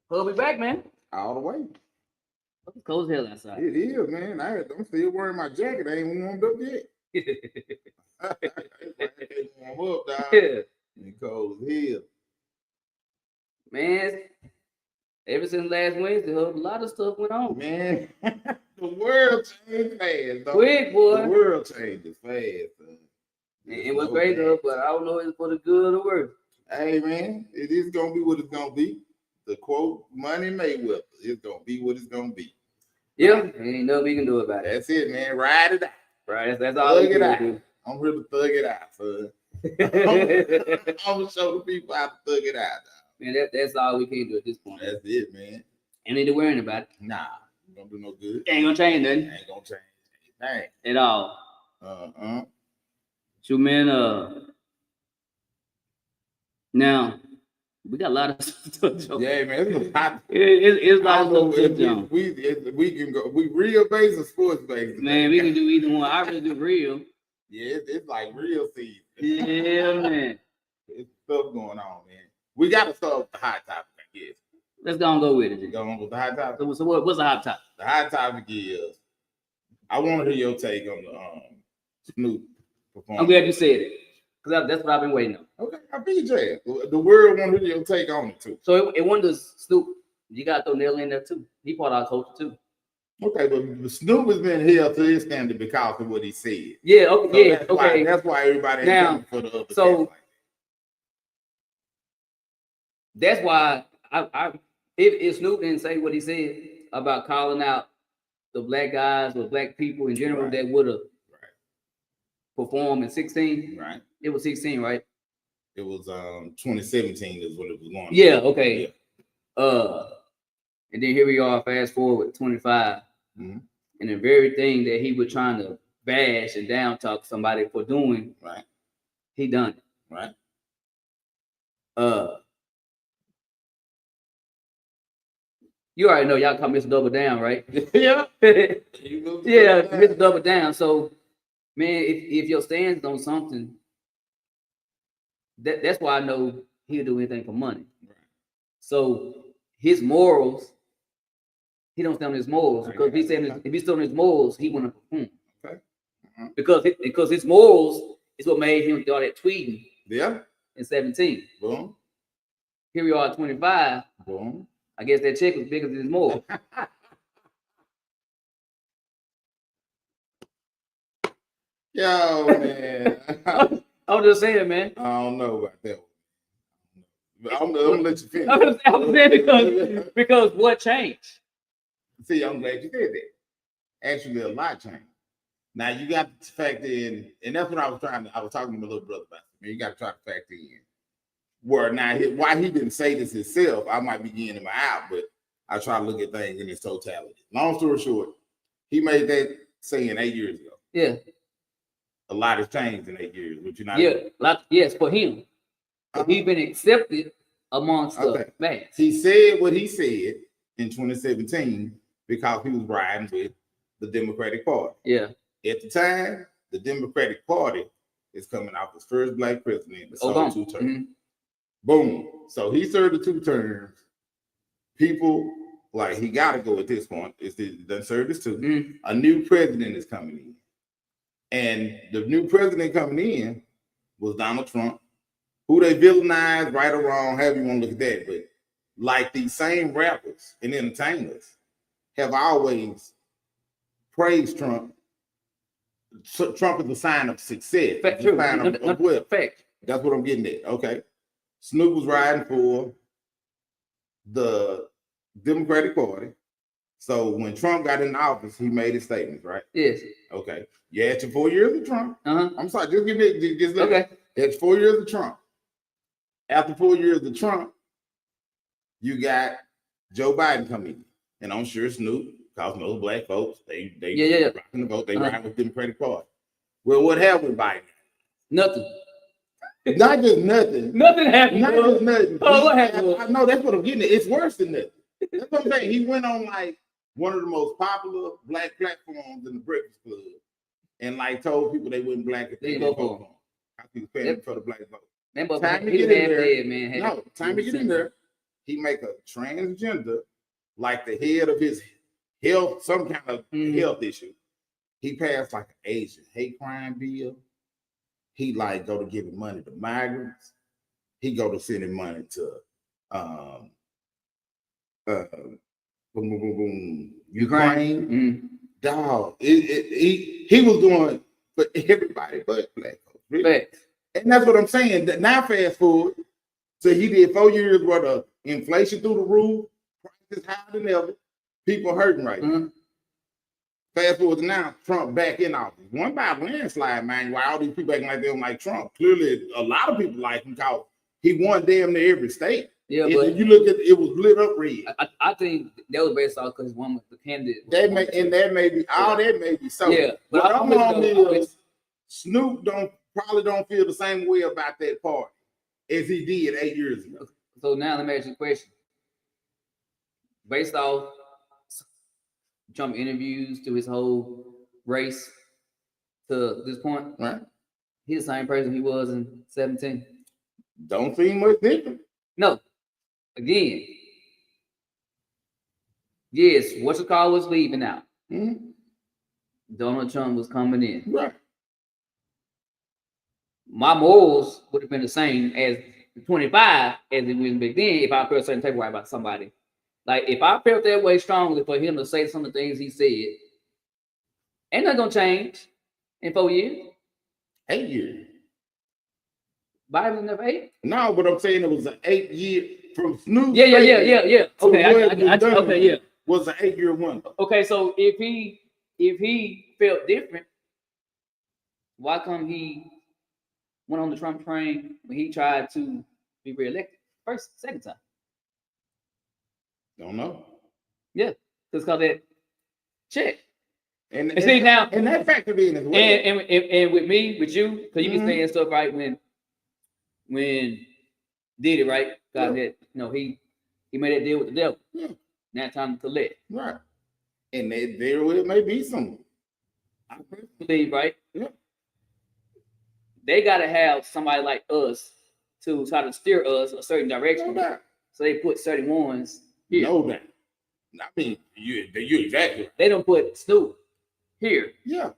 We'll be back, man. all the way. It's cold as hell outside. It is, man. I'm still wearing my jacket. I ain't warmed up yet. It ain't warm up, dog. Yeah. It's cold as hell. Man, ever since last Wednesday, a lot of stuff went on. Man, the world changed fast, dog. Quick, boy. The world changes fast, son. It was crazy, but I don't know if it's for the good or the worse. Hey, man, it is going to be what it's going to be. The quote, Money Mayweather, it's going to be what it's going to be. Yeah, ain't nothing we can do about it. That's it, man. Ride it out. Right, that's all we can do. I'm here to thug it out, son. I'm going to show the people how to thug it out, dog. Man, that's all we can do at this point. That's it, man. Ain't need to worry about it. Nah, don't do no good. Ain't gonna change nothing. Ain't gonna change anything at all. So, man, now we got a lot of stuff. Yeah, man, it's a lot. It's a lot of stuff. We can go. We real based or sports based. Man, we can do either one. I really do real. Yeah, it's like real season. Yeah, man. It's stuff going on, man. We got to start with the hot topic, I guess. Let's go with it. Go on with the hot topic. So what's the hot topic? The hot topic is, I want to hear your take on the Snoop performance. I'm glad you said it, because that's what I've been waiting on. Okay, I BJ. The world want to hear your take on it too. So it wasn't just Snoop. You got to throw Nelly in there too. He part of our culture too. Okay, but Snoop has been held to his standard because of what he said. Yeah, okay, so yeah, that's why everybody ain't now for the other. So that's why if Snoop didn't say what he said about calling out the black guys or black people in general that would have performed in 16, right? It was 16, right? It was 2017 is when it was going. Yeah, okay. Yeah. And then here we are, fast forward 25, and the very thing that he was trying to bash and down talk somebody for doing, right? He done it, right? You already know y'all call Mr. Double Down, right? Yeah. Yeah, Mr. Double Down. So, man, if your stands on something, that's why I know he'll do anything for money. Right. So his morals, he don't stand on his morals, because if he's still on his morals, he want to perform. Okay. Because his morals is what made him do all that tweeting. Yeah. In 17. Boom. Here we are at 25. Boom. I guess that check was bigger than his morals. Yo, man. I'm just saying, man. I don't know about that one. I'm gonna let you finish. I'm saying because what changed? See, I'm glad you did that. Actually, a lot changed. Now you got to factor in, and that's what I was talking to my little brother about. Man, you got to try to factor in. Where now, why he didn't say this himself, I might be getting him out, but I try to look at things in its totality. Long story short, he made that saying 8 years ago. Yeah. A lot has changed in 8 years, which you're not. Yeah, yes, for him. He's been accepted amongst the mass. He said what he said in 2017 because he was riding with the Democratic Party. Yeah. At the time, the Democratic Party is coming out as first black president to serve 2 terms. Mm-hmm. Boom. So he served the 2 terms. People like he got to go at this point. It's done served his 2. Mm-hmm. A new president is coming in, and the new president coming in was Donald Trump, who they villainized, right or wrong, however you want to look at that. But like these same rappers and entertainers have always praised Trump. Trump is a sign of success. Fact, a sign of wealth. Fact. That's what I'm getting at. Okay. Snoop was riding for the Democratic Party. So when Trump got in office, he made his statements, right? Yes. Okay. You had your 4 years of Trump. I'm sorry, just give me just look. Okay. It's 4 years of Trump. After 4 years of Trump, you got Joe Biden coming in. And I'm sure Snoop, because those black folks, they rocking the vote, they ride with the Democratic Party. Well, what happened with Biden? Nothing. Not just nothing. Nothing happened. Not just nothing. Oh, what happened? I know that's what I'm getting at. It's worse than that. That's what I'm saying. He went on like one of the most popular black platforms in the Breakfast Club and like told people they wouldn't black if they didn't vote for him. He was paying for the black vote. Time to get in there, man. No, time to get in there. he make a transgender like the head of his health, some kind of health issue. He passed like an Asian hate crime bill. He like go to giving money to migrants. He go to sending money to Ukraine. Dog. He was doing for everybody but black folks. Really. And that's what I'm saying. Now fast forward. So he did 4 years worth of inflation through the roof, prices higher than ever, people hurting right now. Fast forward to now, Trump back in office. One by a landslide, man. Why all these people acting like they don't like Trump? Clearly, a lot of people like him because he won damn near every state. Yeah, but you look at it was lit up red. I think that was based off because one was the candidate. That may be that may be so. Yeah, but I'm on is Snoop probably don't feel the same way about that party as he did 8 years ago. So now let me ask you a question. Based off Trump interviews to his whole race to this point, right? He's the same person he was in 17. Don't seem much different. No. Again, yes, what's the call was leaving out. Donald Trump was coming in. Right. My morals would have been the same as 25 as it was back then if I felt a certain type of way about somebody. Like if I felt that way strongly for him to say some of the things he said, ain't nothing gonna change in 4 years. 8 years. Bible never 8? No, but I'm saying it was an 8 year from Snoop. Yeah. Okay, okay, yeah. Was an 8 year window. Okay, so if he felt different, why come he went on the Trump train when he tried to be reelected second time? Don't know. Yeah, because that check. And see now, and that factored in as well. And with me, with you, because you be saying stuff right when did it right. God that he made that deal with the devil. Yeah. Now it's time to collect. Right. And there may be some. I believe, right? Yeah. They gotta have somebody like us to try to steer us a certain direction. No doubt. So they put certain ones here. No doubt. I mean, you exactly right. They don't put Snoop here. Yeah.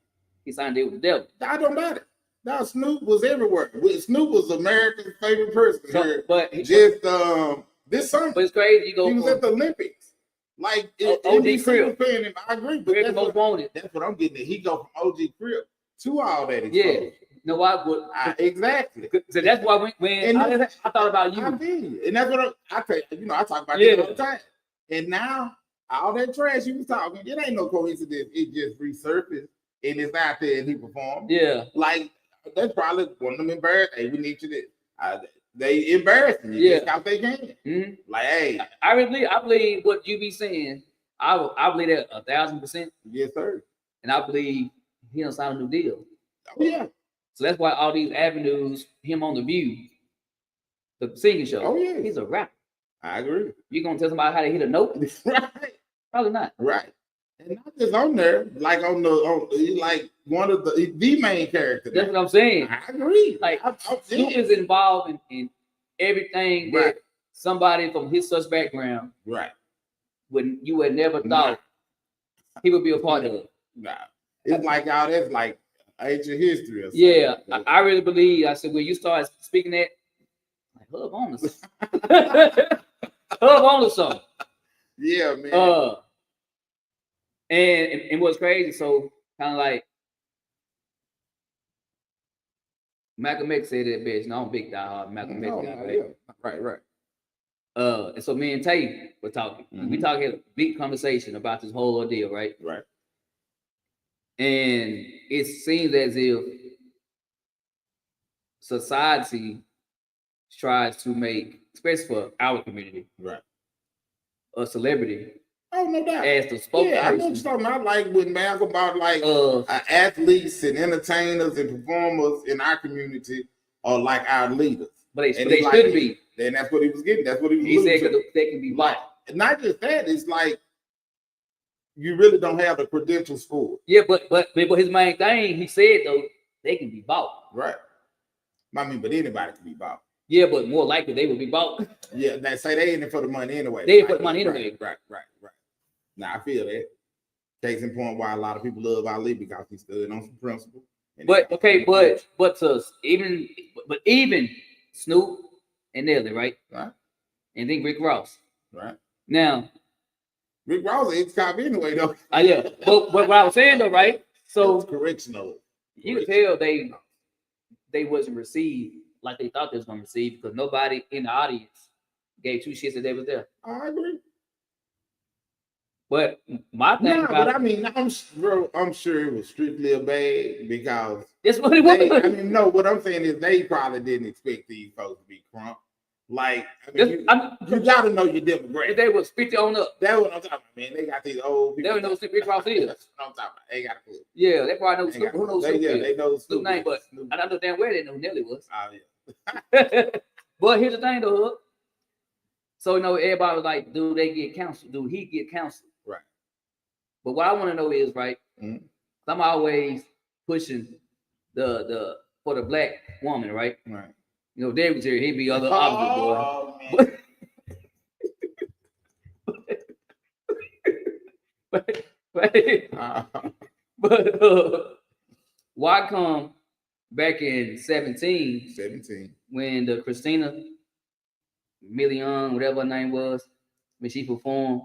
He signed a deal with the devil. I don't doubt it. Now Snoop was everywhere. Snoop was America's favorite person here. But this summer. But it's crazy. He was at the Olympics. Like OG Crib. I agree, but that's most wanted. That's what I'm getting at. He go from OG Crib to all that exposure. Yeah. No, why would exactly? So that's why when I thought about you. I did, and that's what I tell you. I talk about it all the time. And now all that trash you was talking, it ain't no coincidence. It just resurfaced and it's out there and he performed. Yeah, like that's probably one of them embarrassed. Hey, we need you to. They embarrassing you. Yeah, how they can. Like, hey, I believe what you be saying. I believe that 1,000%. Yes, sir. And I believe he don't sign a new deal. Oh yeah. So that's why all these avenues, him on The View, the singing show. Oh yeah, he's a rapper. I agree. You gonna tell somebody how to hit a note? Right. Probably not. Right. And not just on there, like like one of the main character. That's what I'm saying. I agree. Like Snoop is involved in everything that somebody from his such background, right, when you would never thought he would be a part of it. Nah, it's like y'all. That's like ancient history. Or yeah, I really believe. I said when you start speaking that, like hub on us, hub on us something. Yeah, man. And what's crazy, so kind of like Malcolm X said that bitch. No, I'm big diehard Malcolm X guy, right? Yeah. Right. And so me and Tay were talking. We talking a big conversation about this whole ordeal, right? Right. And it seems as if society tries to make, especially for our community, right, a celebrity. Oh, no doubt. As the spokesperson. Yeah, I know what you're talking about. Like when Malcolm about like athletes and entertainers and performers in our community are like our leaders. But they should be. And that's what he was getting. That's what he was. He said they can be bought. Like, not just that. It's like you really don't have the credentials for it. Yeah, but his main thing, he said though, they can be bought. Right. I mean, but anybody can be bought. Yeah, but more likely they would be bought. Yeah, they say they in it for the money anyway. They in for the money anyway. Right. Now I feel that. Case in point, why a lot of people love Ali because he stood on some principle. But even Snoop and Nelly, right? Right. And then Rick Ross. Right. Now, Rick Ross is cop anyway, though. Yeah. But what I was saying though, right? So correctional. You could tell they wasn't received like they thought they was gonna receive because nobody in the audience gave two shits that they was there. I agree. But my thing but I mean, I'm sure it was strictly a bag because that's what it was. I mean, no, what I'm saying is they probably didn't expect these folks to be crunk. Like, I mean, you got to know your demographic. They was 50 on up. That's what I'm talking about, man. They got these old people. They don't know what Rick Ross is. That's what I'm talking about. They got a clue. Yeah, they probably know Snoop. Who knows Snoop? Yeah, they know Snoop name, but I don't know damn where they know who Nelly was. Oh yeah. But here's the thing, though. So everybody was like, "Do they get counsel? Do he get counsel?" Right. But what I want to know is, right? Mm-hmm. I'm always pushing the for the black woman, right? Right. David was here, he'd be other opposite boy. But why come back in 17 when the Christina Milian, whatever her name was, when she performed,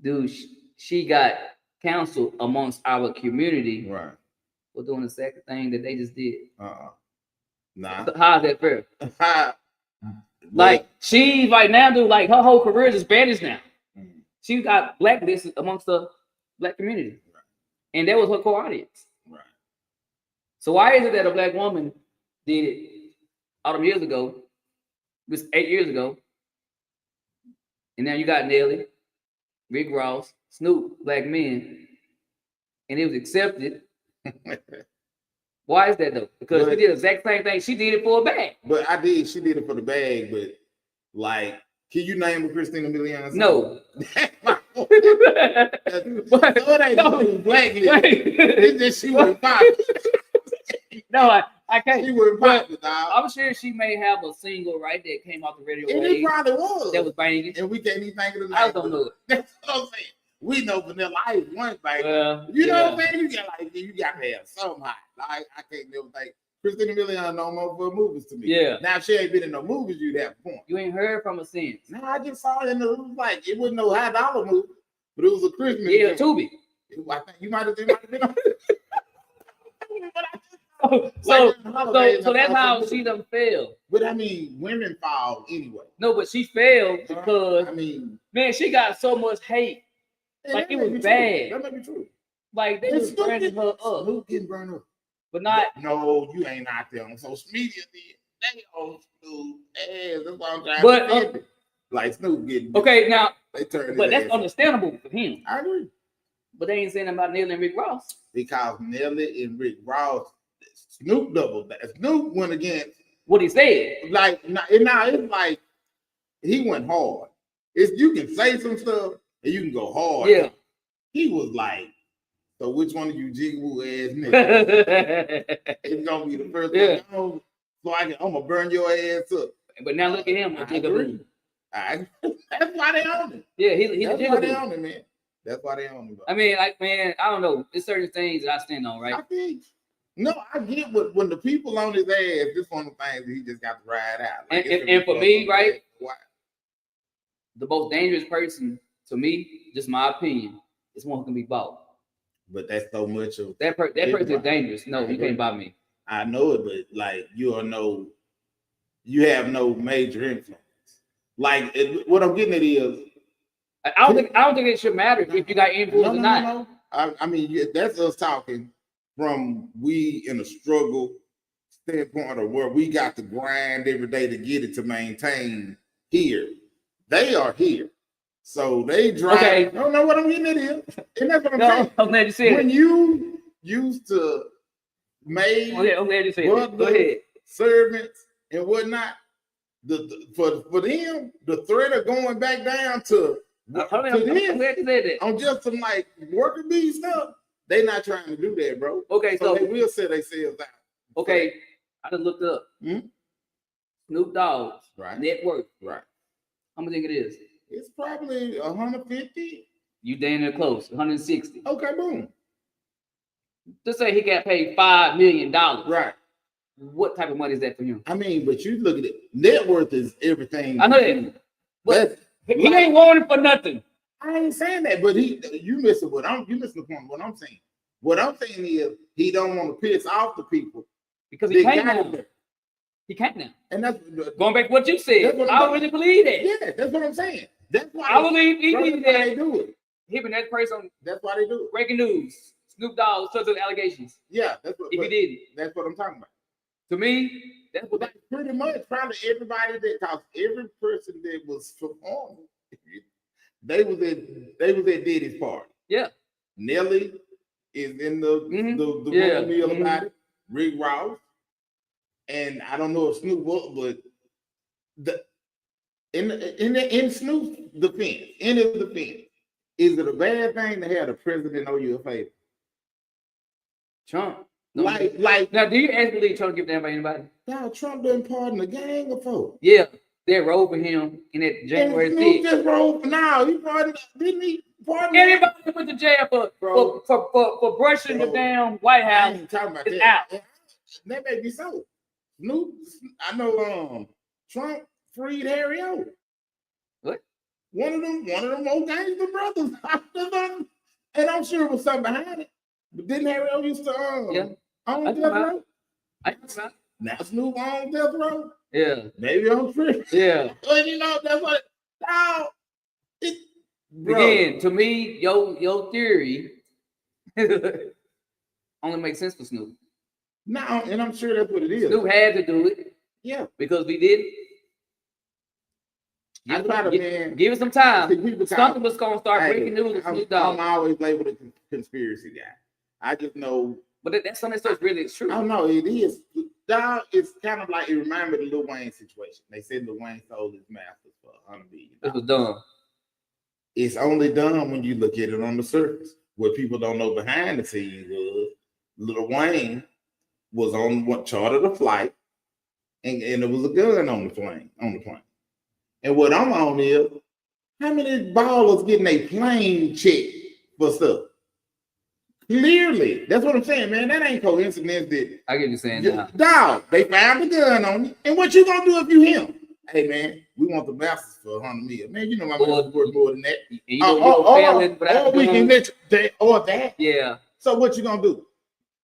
dude, she got counsel amongst our community, right, for doing the second thing that they just did. Nah. How's that fair? Like she right now, dude, like her whole career is banished now. Mm-hmm. She got blacklisted amongst the black community, right, and that was her core audience. Right. So why is it that a black woman did it all them years ago? It was 8 years ago, and now you got Nelly, Rick Ross, Snoop, black men, and it was accepted. Why is that though? Because she did the exact same thing. She did it for a bag. But she did it for the bag. But like, can you name a Christina Milian? No. So it ain't no blacklist. It's just she was popular. No, I can't. She was popular, dog. I'm sure she may have a single right that came off the radio. And it probably was. That was banging. And we can't even think of the name. I don't know it. That's what I'm saying. We know Vanilla Ice one thing. You know what I'm saying? You got to have something hot. Like, I can't never think. Christina Milian no more for movies to me. Yeah. Now if she ain't been in no movies, you'd have a point. You ain't heard from her since. Nah, I just saw it in the like it wasn't no high dollar movie, but it was a Christmas. Yeah, Tubi. I think you might have been on it. So that's how she done failed. But I mean, women fall anyway. No, but she failed because man, she got so much hate. Like it was bad. That may be true. Like they was burning her up. Snoop getting burned up. But not. No, you ain't out there on social media. They on Snoop ass. That's why I'm trying to say. Like Snoop getting. Okay, now. They turned. But that's understandable for him. I agree. But they ain't saying about Nelly and Rick Ross. Because Nelly and Rick Ross, Snoop doubled that. Snoop went against what he said. Like now it's like he went hard. You can say some stuff and you can go hard. Yeah. He was like, so which one of you jiggle ass niggas? It's gonna be the first one. So I'm gonna burn your ass up. But now look at him. That's why they own it. Yeah, he's that's why they own it, man. That's why they own it. Bro. I mean, like, man, I don't know. There's certain things that I stand on, right? I get when the people on his ass, this one of the things that he just got to ride out. Like, and for me, right? The most dangerous person to me, just my opinion, is one who can be bought. But that's so much of that person is dangerous. No, you can't buy me. I know it, but like you have no major influence. Like what I'm getting at is, I don't think it should matter if you got influence or not. No. I mean, that's us talking from we in a struggle standpoint of where we got to grind every day to get it to maintain here. They are here. So they drive. Okay. I don't know what I'm getting at here. And that's what I'm saying. I'm glad you said when you used to make I'm glad you said it. Go ahead. Servants and whatnot, for them, the threat of going back down to I'm glad you said that. On just some like worker bee stuff, they not trying to do that, bro. Okay, so they will set themselves out. Okay, I just looked up. Snoop Dogg's net worth. Right. How much do you think it is? It's probably 150. You damn near close. 160. Okay, boom. Just say he got paid $5 million. Right. What type of money is that for him? I mean, but you look at it. Net worth is everything. I know that. But he ain't wanting for nothing. I ain't saying that, but you missing what you missing the point of what I'm saying. What I'm saying is he don't want to piss off the people because he can't now. He can't now. And that's going back to what you said. I really believe that. Yeah, that's what I'm saying. That's why I believe he did that. They do it. Him and that person. That's why they do it. Breaking news. Snoop Dogg such as allegations. Yeah, that's what. If he did it, that's what I'm talking about. To me, that's what that's pretty much probably everybody that, cause every person that was performing, they was at Diddy's party. Yeah. Nelly is in the meal about it. Rick Ross, and I don't know if Snoop was, but in Snoop's defense, in his defense, is it a bad thing to have the president owe you a favor? Trump. No, like now, do you actually believe Trump give damn by anybody? Now Trump done pardon a gang of folks. Yeah, they rolled for him in that January 6th. He just rolled for now. He pardoned, didn't he? Anybody that went to jail for brushing the damn White House I ain't talking about is that. out. That may be so. Snoop, I know Trump freed Harry O. What? One of them old gangster brothers. And I'm sure it was something behind it. But didn't Harry O used to on death row? Now Snoop on death row? Yeah. Maybe on free. Yeah. But you know, that's what again, to me, your theory only makes sense for Snoop. No, and I'm sure that's what it is. Snoop had to do it. Yeah. Because we didn't. Give it some time. Something was gonna start breaking news with Snoop Dogg. I'm always labeled a conspiracy guy. I just know. But that's something that's really true. I know it is. Dog, it's kind of like it reminded me of the Lil Wayne situation. They said Lil Wayne sold his masters for $100 million. It was dumb. It's only dumb when you look at it on the surface. What people don't know behind the scenes was Lil Wayne was on what chartered a flight, and there was a gun on the plane. And what I'm on is how many ballers getting a plane check for stuff? Clearly, that's what I'm saying, man. That ain't coincidence. That I get you saying that. Dog, they found the gun on you. And what you gonna do if you him? Hey man, we want the masters for $100 million. Man, you know my man's worth more than that. Or that. Yeah. So what you gonna do?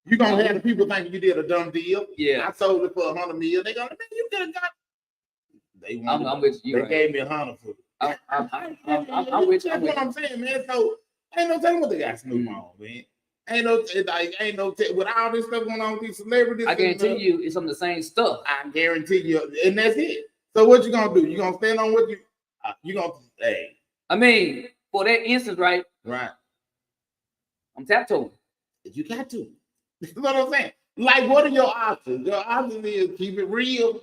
You gonna have the people thinking you did a dumb deal? Yeah. I sold it for $100 million. They gonna, man, you could have got. I'm with you. They gave me $100 for it. I'm with you. That's what I'm saying, man. So ain't no telling what they got Snoop on, man. Ain't no with all this stuff going on with these celebrities. I guarantee you, it's some of the same stuff. I guarantee you, and that's it. So what you gonna do? You gonna stand on what you gonna hey? I mean, for that instance, right? Right. I'm tap-toeing. You got to. That's what I'm saying. Like, what are your options? Your option is keep it real.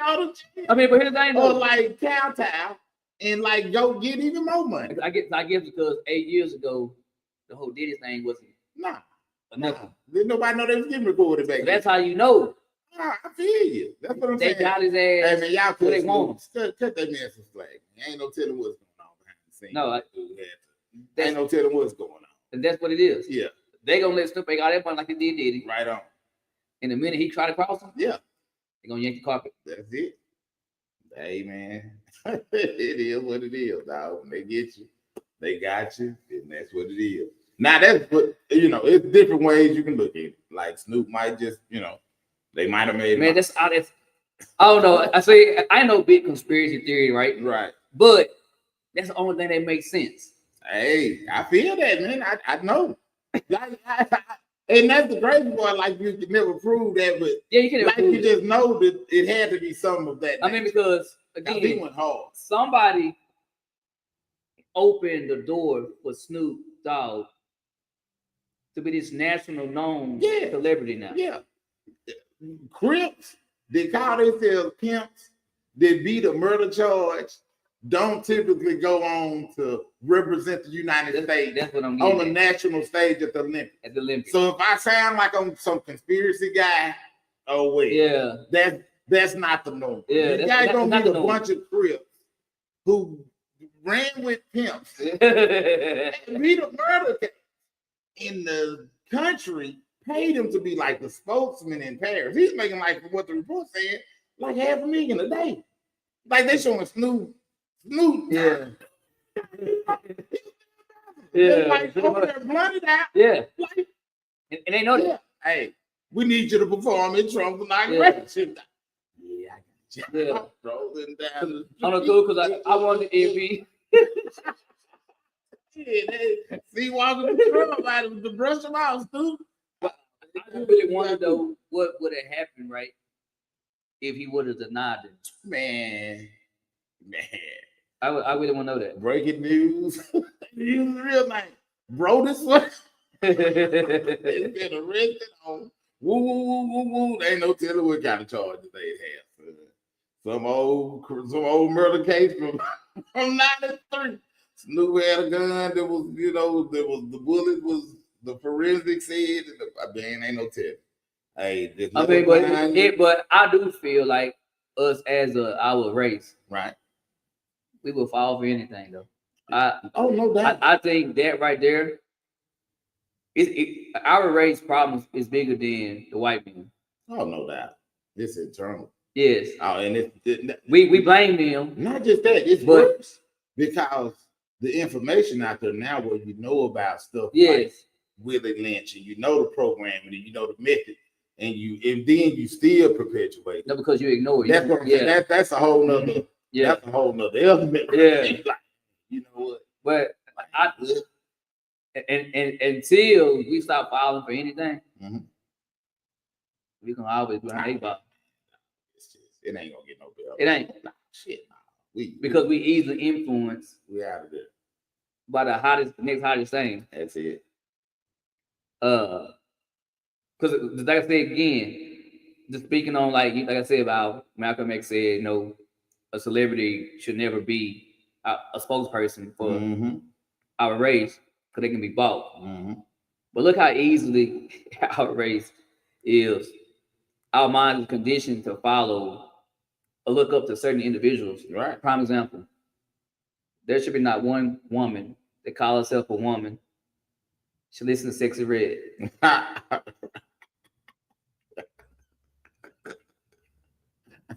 I mean, but here's the thing, or like kowtow and like go get even more money. I guess because 8 years ago, the whole Diddy thing wasn't nothing. Didn't nobody know they was getting recorded back then. That's how you know. I feel you. That's what I'm saying. They got his ass. Hey man, y'all they want. Cut that man some slack. Ain't no telling what's going on behind the scenes. No, ain't no telling what's going on. And that's what it is. Yeah. They gonna let Snoop make all that money like he did Diddy. Right on. And the minute he try to cross him, yeah, they gonna yank the carpet. That's it. Hey man, it is what it is, dog. When they get you, they got you, and that's what it is. Now that's what it's different ways you can look at it. Like Snoop might just, they might have made. Man, that's I don't know. I say I know big conspiracy theory, right? Right. But that's the only thing that makes sense. Hey, I feel that, man. I know. And that's the crazy part. Like you can never prove that, but yeah, you can. Like you just know that it had to be some of that. I mean, because again, he went hard. Somebody opened the door for Snoop Dogg to be this national known celebrity now. Yeah. Crips, they call themselves pimps, they beat a murder charge, don't typically go on to represent the United States that's what I'm on the national stage at the Olympics. At the Olympics. So if I sound like I'm some conspiracy guy, oh wait. Yeah. That's That's not the norm. Yeah, you guys don't need a norm. bunch of Crips who ran with pimps. Be the murder case. In the country, paid him to be like the spokesman in Paris. He's making like what the report said, like $500,000 a day. Like they showing Snoop. Yeah. They like over there blunted out. Yeah. Like, and they know that. Hey, we need you to perform in Trump's inauguration. Yeah, I got you. Rolling down. On the tour because I wanted to be. See, walking the Trump out of the brush him out, Snoop. I really wonder though what would have happened, right? If he would have denied it. Man. I really want to know that. Breaking news. Use the real name. Bro, this one. He's been arrested on woo. They ain't no telling what kind of charges they have. Some old murder case from 93. Snoop had a gun. There was the bullet was the forensic said. Ain't no telling. Hey, but I do feel like us as our race, right? We will fall for anything though. No doubt. I think that right there, our race problems is bigger than the white man. Oh, no doubt. It's internal. Yes. Oh, and we blame them. Not just that, it's worse because the information out there now where you know about stuff like Willie Lynch and you know the programming and you know the method and then you still perpetuate. No, because you ignore it. That's what I'm saying. That's a whole nother. Yeah. That's a whole nother element. Yeah. Like, you know what? But until we stop filing for anything, we can always be on A-ball. It ain't gonna get no better. It ain't. Shit. Because we easily influence. We out of there. By the next hottest thing. That's it. Because like I said again, just speaking on like I said about Malcolm X said, a celebrity should never be a spokesperson for our race because they can be bought. But look how easily our race is. Our mind is conditioned to follow or look up to certain individuals. Right. Prime example. There should be not one woman that calls herself a woman. She listens to Sexy Red.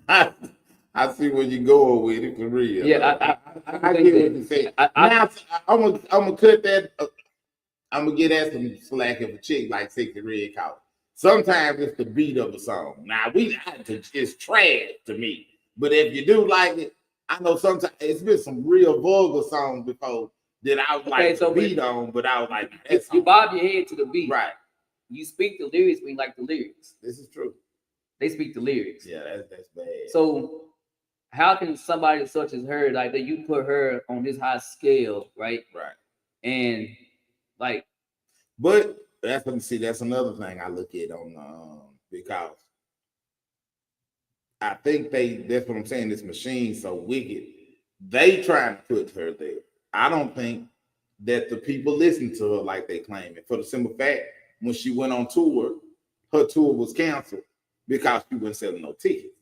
I see where you're going with it for real. Yeah, I get what you say. Now I'm gonna cut that. I'm gonna get that some slack of a chick like Sexy Red call. Sometimes it's the beat of a song. Now it's trash to me. But if you do like it, I know sometimes it's been some real vulgar songs before that I was like the beat on, but I was like, you bob your head to the beat. Right. You speak the lyrics when you like the lyrics. This is true. They speak the lyrics. Yeah, that's bad. So how can somebody such as her, like that you put her on this high scale, right? Right. And like, but that's another thing I look at on because I think that's what I'm saying, this machine's so wicked. They trying to put her there. I don't think that the people listen to her like they claim it. For the simple fact, when she went on tour, her tour was canceled because she wasn't selling no tickets.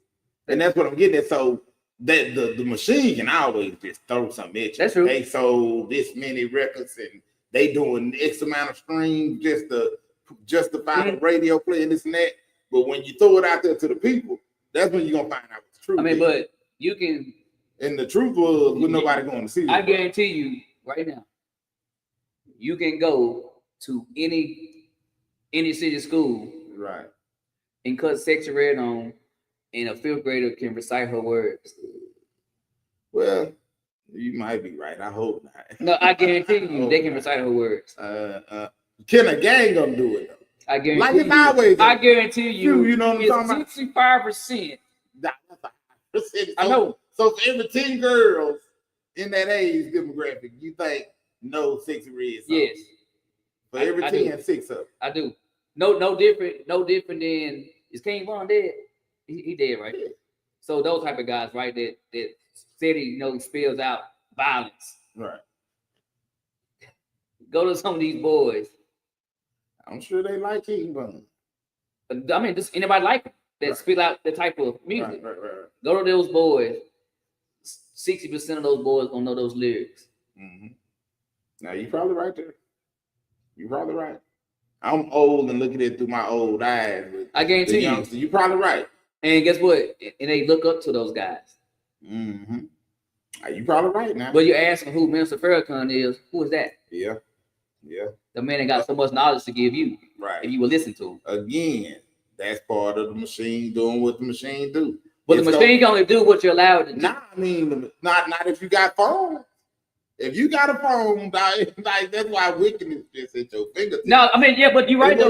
And that's what I'm getting at. So that the machine can always just throw something at you. That's true. They sold this many records and they doing X amount of streams just to justify the radio play and this and that. But when you throw it out there to the people, that's when you're gonna find out what's true. I mean, but you can. And the truth was, with nobody going to see. I guarantee you, right now, you can go to any city school, right, and cut Sexy Red on, and a fifth grader can recite her words. Well, you might be right. I hope not. No, I guarantee you, they can recite her words. Can a gang gonna do it though? I guarantee. Like it's always. I guarantee you. You know what I'm talking about? 65%. I know. So for every 10 girls in that age demographic, you think no Sexy Red song? Yes. For every 10, 6 of them. I do. No different than, is King Von dead? He dead, right? Yeah. So those type of guys, right, that said he spells out violence. Right. Go to some of these boys. I'm sure they like King Von. I mean, does anybody like him? that spit out the type of music. Right. Go to those boys. 60% of those boys gonna know those lyrics. Mm-hmm. Now you're probably right there. You're probably right. I'm old and looking at it through my old eyes. I guarantee you. You're probably right. And guess what? And they look up to those guys. Mm-hmm. You probably right now. But you're asking who Minister Farrakhan is. Who is that? Yeah. The man that got so much knowledge to give you. Right. If you would listen to him. Again, that's part of the machine doing what the machine do. But the machine can only do what you're allowed to do. Nah, I mean, not if you got phone. If you got a phone, like that's why wickedness just at your fingertips. No, I mean, yeah, but you're right though.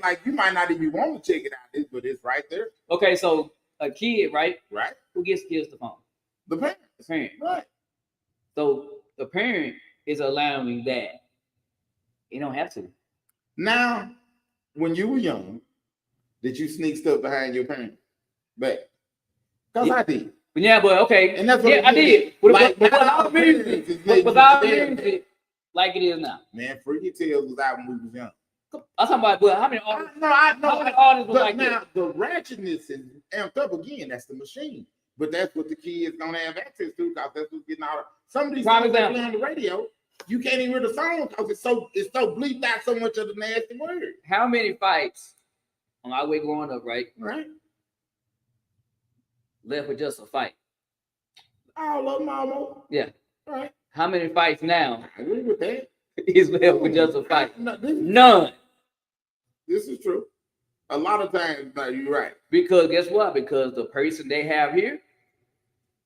Like you might not even want to check it out, but it's right there. Okay, so a kid, right? Right. Who gives kids the phone? The parent. The parent. Right. So the parent is allowing that. You don't have to. Now, when you were young, did you sneak stuff behind your parent back? Because I did. Yeah, but okay. And that's what I did. But without music, like it is now. Man, Freaky Tales was out when we was young. I'm talking about, but how many artists? I know. How many artists was like now, that? the ratchetness is amped up again. That's the machine. But that's what the kids don't have access to because that's what's getting out. Some of these songs they play on the radio, you can't even hear the song because it's so bleeped out so much of the nasty word. How many fights on our way growing up, right? Right. Left with just a fight. All of them almost. Yeah. Right. How many fights now? I agree with that. Is left with just a fight? None. This is true. A lot of times, no, you're right. Because guess what? Because the person they have here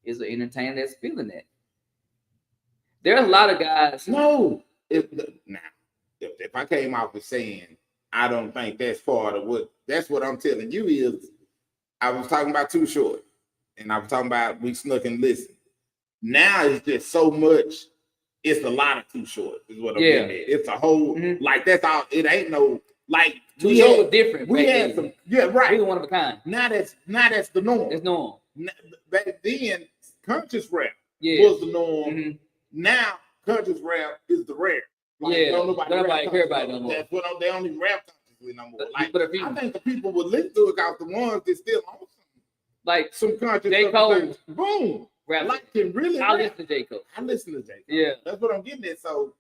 is an entertainer that's feeling that. There's a lot of guys. No. If I came out with saying I don't think that's part of what, that's what I'm telling you is I was talking about Too Short. And I was talking about we snuck and listened. Now it's just so much. It's a lot of Too Short. Is what I'm getting at. It's a whole like that's all. It ain't no like Too Short was different. We had some. Yeah, right. We were one of a kind. Now that's the norm. It's norm. Back then, conscious rap was the norm. Now conscious rap is the rare. Like, nobody care about it no more. That's what they only rap consciously no more. Like, but I think the people would listen to it because the ones that still on like some conscious J. Cole, boom, rap. Like can really. I listen to J. Cole. Yeah, that's what I'm getting at. So,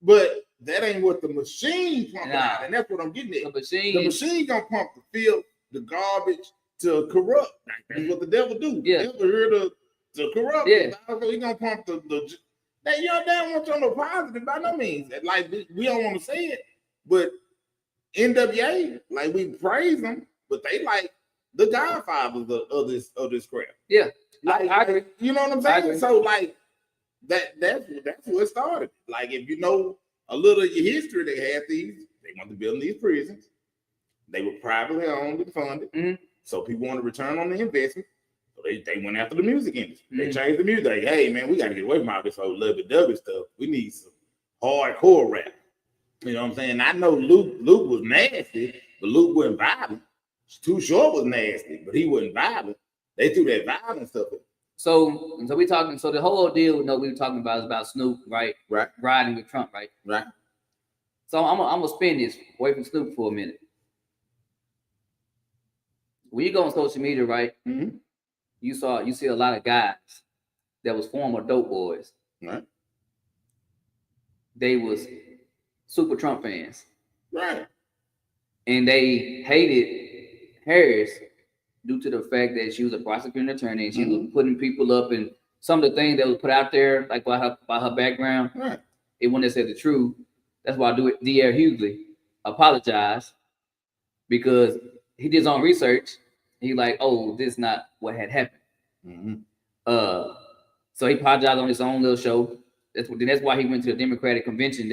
but that ain't what the machine pumping out, and that's what I'm getting at. The machine gonna pump the filth, the garbage to corrupt. That's what the devil do. Yeah, the devil here to corrupt. Yeah, so he gonna pump the. They don't want you no positive by no means. Like we don't want to say it, but NWA, like we praise them, but they like the godfathers of this crap. Yeah, like, I agree. You know what I'm saying? So like that's what started. Like if you know a little of your history, they had these. They want to build these prisons. They were privately owned and funded, so people want to return on the investment. So they went after the music industry. They changed the music. Like, hey man, we got to get away from all this whole lovey-dovey stuff. We need some hardcore rap. You know what I'm saying? I know Luke was nasty, but Luke wasn't violent. Too Short was nasty, but he wasn't violent. They threw that violent stuff in. So we talking. So the whole deal, we were talking about is about Snoop, right? Right. Riding with Trump, right? Right. So I'm gonna spin this away from Snoop for a minute. When you go on social media, right? Mm-hmm. You see a lot of guys that was former dope boys. Right. They was super Trump fans. Right. And they hated Harris due to the fact that she was a prosecuting attorney and she was putting people up, and some of the things that was put out there, like by her background, it wouldn't have said the truth. That's why D.L. Hughley apologized because he did his own research. He like, oh, this is not what had happened. So he apologized on his own little show. That's why he went to the Democratic convention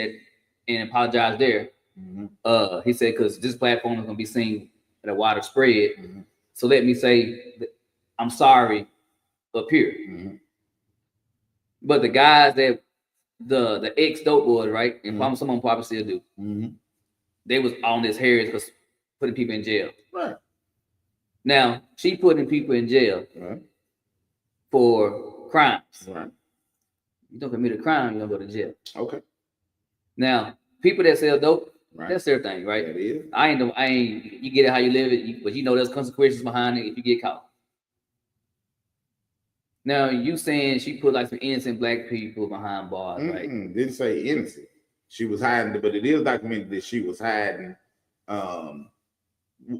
and apologized there. He said, because this platform is going to be seen at a wider spread. So let me say, I'm sorry up here. But the guys that the ex dope boys, right? And someone probably still do. They was on this Harris because putting people in jail. Right. Now she putting people in jail for crimes. Right. You don't commit a crime, you don't go to jail. Okay. Now people that sell dope, right. That's their thing, right? That is. I ain't. You get it how you live it, but you know there's consequences behind it if you get caught. Now you saying she put like some innocent black people behind bars, right? Didn't say innocent. She was hiding, but it is documented that she was hiding.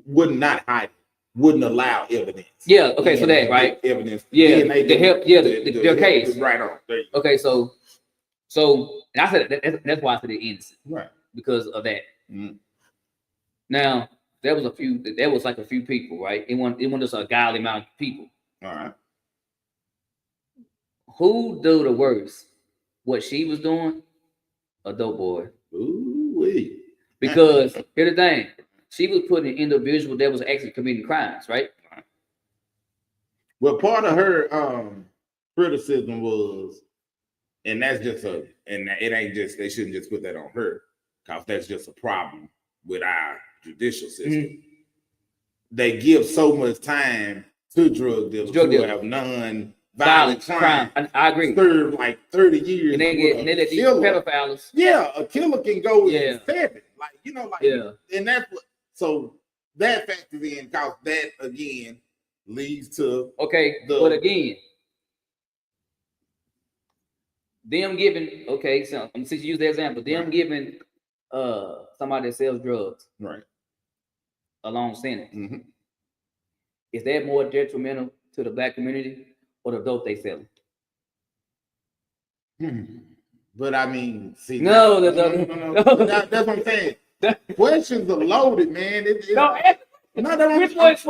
Would not hide, wouldn't allow evidence. Yeah. Okay. So that right. Evidence. Yeah. The help. Yeah. Their case. Right on. Okay. So and I said that's why I said they're innocent. Right. Because of that. Now there was like a few people, right? It wasn't just a godly amount of people. All right. Who do the worst? What she was doing? A dope boy. Ooh-wee. Because here's the thing. She was putting an individual that was actually committing crimes, right? Well, part of her criticism was, and that's just and it ain't just, they shouldn't just put that on her, because that's just a problem with our judicial system. They give so much time to drug dealers who have non-violent crime. I agree. Serve like 30 years. And they let these pedophiles. Yeah, a killer can go in 7. And that's what, so that factors in, because that again leads to but again, them giving so since you use the example, them giving somebody that sells drugs a long sentence. Is that more detrimental to the black community or the dope they sell? But I mean, see, no. That's what I'm saying. Questions are loaded, man. Which one's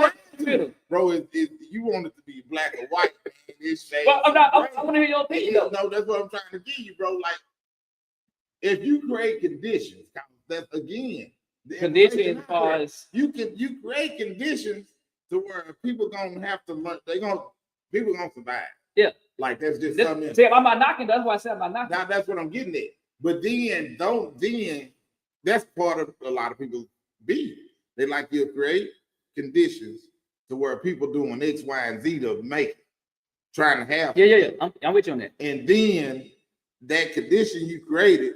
bro? You want it to be black or white, man? It's shade. Well, I want to hear your opinion. No, that's what I'm trying to give you, bro. Like, if you create conditions, that's again conditions as you create conditions to where people gonna have to learn. People gonna survive. Yeah, like that's just something. See, I'm not knocking. That's why I said I'm not knocking. Now that's what I'm getting at. But then that's part of a lot of people beef. They like you to create conditions to where people doing X, Y, and Z to make it, trying to have. Yeah. I'm with you on that. And then that condition you created,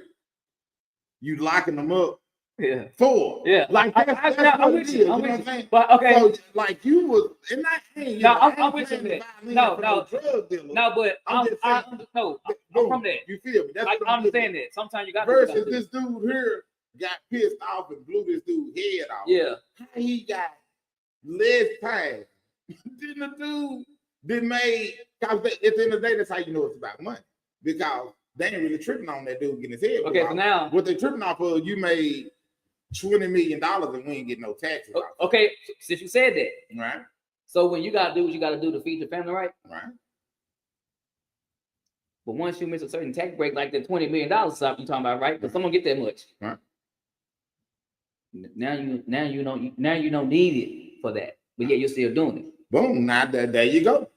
you locking them up. Yeah. For. Yeah. Like that's I'm with you. I'm with you. Saying? But okay. So, like you was, and I'm with you on that. No, but I'm from that. You feel me? That's I understand that. Sometimes you got versus this dude here got pissed off and blew this dude's head off. Yeah. He got less time than the dude that made, because at the end of the day, that's how you know it's about money. Because they ain't really tripping on that dude getting his head. Okay, so now what they tripping off of, you made $20 million and we ain't getting no taxes. Okay, since you said that. Right. So when you gotta do what you gotta do to feed your family, right? Right. But once you miss a certain tax break, like the $20 million stuff you talking about, right? Because someone get that much. Right. Now you don't need it for that, but yet you're still doing it. Boom! Now there you go.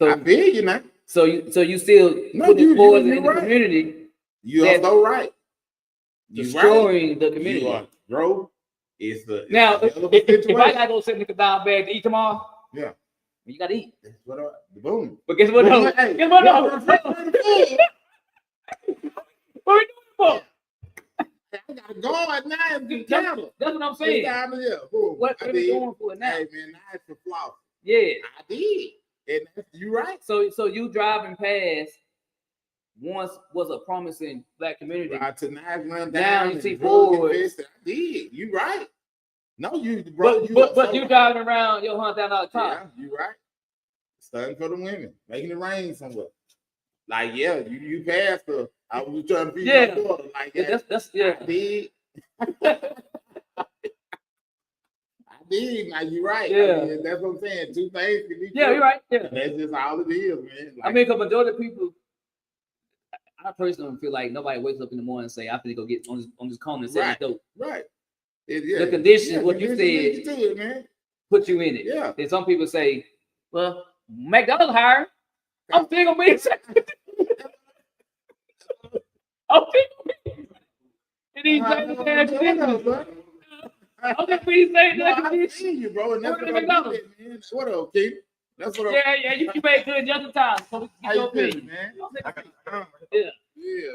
So I feel you now. So you still putting forward in the community. You are so right. Destroying the community. You are, bro. It's the now if I gotta go sit in the down bag to eat tomorrow. Yeah. You gotta eat. That's what boom. But guess what? What are we doing for? I gotta go at night. That's what I'm saying. What are we doing for it now? Hey man, I for floss. Yeah, I did. And you right. So you driving past once was a promising black community. Right, tonight run down. Now you see forward. I did. You right. No, you bro. But you driving around your $100,000 car. Yeah, you right. Stunning for the women, making it rain somewhere. Like you passed her. I was trying to be my daughter. Like that's I did. I did. Now you right. Yeah, I mean, that's what I'm saying. Two things can be. Yeah, you're right. Yeah, and that's just all it is, man. Like, I mean, because majority of people, I personally feel like nobody wakes up in the morning and say, "I'm gonna go get on this corner and sell this dope." Right. The conditions, what you said, man, put you in it. Yeah. And some people say, "Well, McDonald's hiring. I'm still gonna be." I'm still gonna be. And he's I'm just pretty saying that. I see you, bro. And that's what I'm doing, man. What up, Keith? That's what I'm. You made good just in time. So how you feeling, man? Yeah,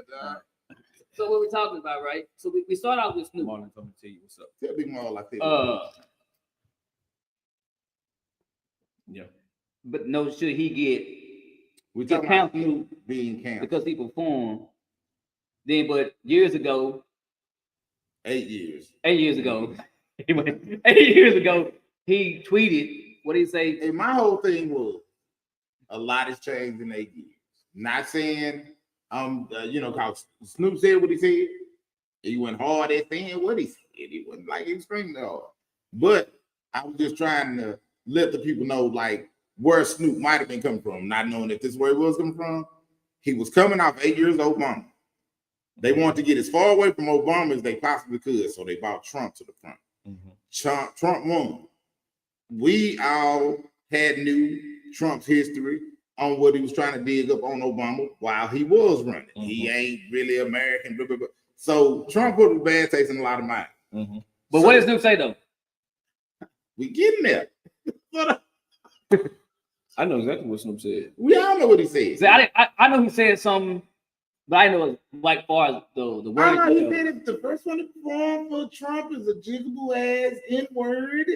dog. So what we're talking about, right? So we start out with Snoop. Marlon told me to tell you what's up. Tell Big Marl like that. Yeah. But no, should he get canceled being canceled because he performed? Then, but years ago, 8 years. 8 years ago, 8 years ago, he tweeted. What did he say? And my whole thing was a lot has changed in 8 years. Not saying cause Snoop said what he said. He went hard at saying what he said. He wasn't like extremely hard. But I was just trying to let the people know like where Snoop might have been coming from, not knowing if this is where he was coming from. He was coming off 8 years of Obama. They wanted to get as far away from Obama as they possibly could, so they brought Trump to the front. Mm-hmm. Trump won. We all knew Trump's history on what he was trying to dig up on Obama while he was running. Mm-hmm. He ain't really American, blah, blah, blah. So Trump put a bad taste in a lot of minds. Mm-hmm. But what does Snoop say though? We getting there. I know exactly what Snoop said. We all know what he said. See, I know he said something, but I know like far as the word. He said if the first one to perform for Trump is a jiggable ass N-word.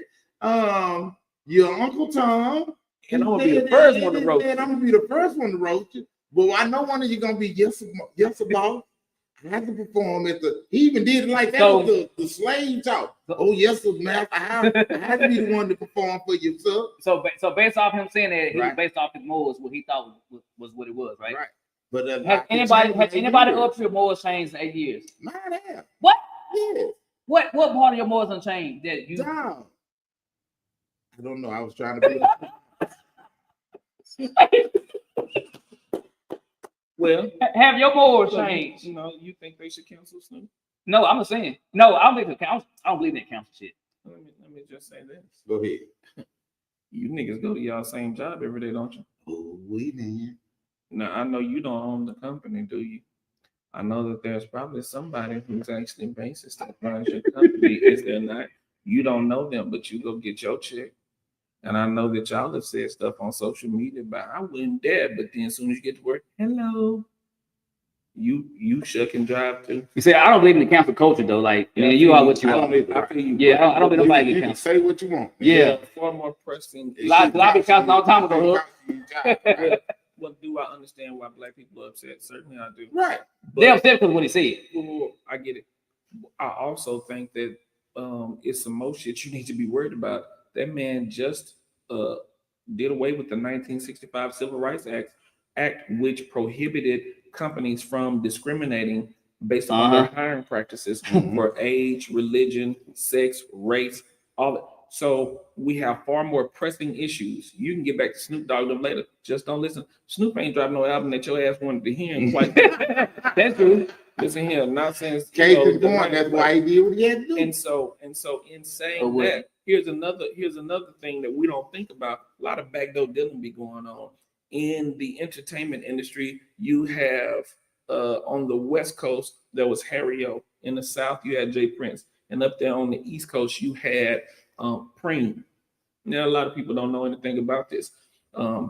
Your Uncle Tom. And I'm gonna be the first one to roast you. I'm gonna be the first one to roast you. But I know one of you gonna be yes about. I have to perform at the. He even did it like that with the slave talk. Oh yes, man. I have to be the one to perform for you, sir. So based off him saying that, he was based off his morals, what he thought was what it was, right? Right. But has anybody up to your morals changed in 8 years? Mine have. What? Yeah. What part of your morals unchanged that you? Down. I don't know. I was trying to be. Well, have your morals changed? You think they should cancel Snoop? No, I'm not saying. No, I don't think the council. I don't believe in that council shit. Let me just say this. Go ahead. You niggas go to y'all same job every day, don't you? Oh, we man. Now I know you don't own the company, do you? I know that there's probably somebody who's actually basis that runs your company. Is there not? You don't know them, but you go get your check. And I know that y'all have said stuff on social media, but I wouldn't dare. But then as soon as you get to work, hello, you shuck and drive too. You say I don't believe in the cancel culture though. Like you are what you are. I feel you. Yeah, I don't believe nobody You get can canceled. say what you want. Yeah, far more pressing. I been canceled all the time ago. Well, do I understand why black people are upset? Certainly I do. Right. They're upset because of what he said. Well, I get it. I also think that it's some more shit you need to be worried about. That man just did away with the 1965 Civil Rights Act, which prohibited companies from discriminating based on their hiring practices for age, religion, sex, race, all that. So we have far more pressing issues. You can get back to Snoop Dogg them later. Just don't listen. Snoop ain't dropping no album that your ass wanted to hear. Quite that's true. Listen here, nonsense. Case in point, that's why he did what he had to do. And so in saying that, here's another thing that we don't think about. A lot of backdoor dealing be going on in the entertainment industry. You have on the West Coast there was Harry O. In the South you had Jay Prince, and up there on the East Coast you had Preem. Now a lot of people don't know anything about this.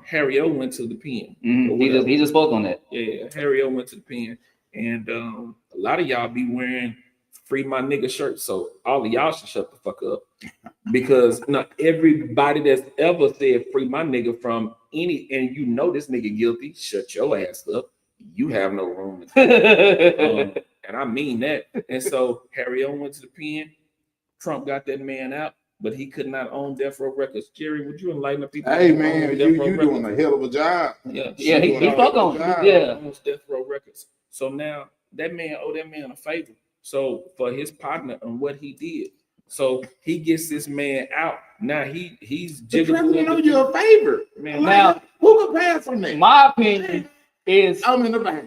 Harry O went to the pen. Mm-hmm. He just spoke on that. Yeah, Harry O went to the pen. And a lot of y'all be wearing free my nigga shirts. So all of y'all should shut the fuck up. Because not everybody that's ever said free my nigga from any, and you know this nigga guilty, shut your ass up. You have no room. And I mean that. And so Harry O went to the pen. Trump got that man out, but he could not own Death Row Records. Jerry, would you enlighten the people? Hey man, you doing a hell of a job. Yeah, he spoke on it. Yeah, Death Row Records. So now that man owe that man a favor. So for his partner and what he did, so he gets this man out. Now he's jiggling. You know you a favor, man. Now who can pass on that? My opinion is I'm in the back.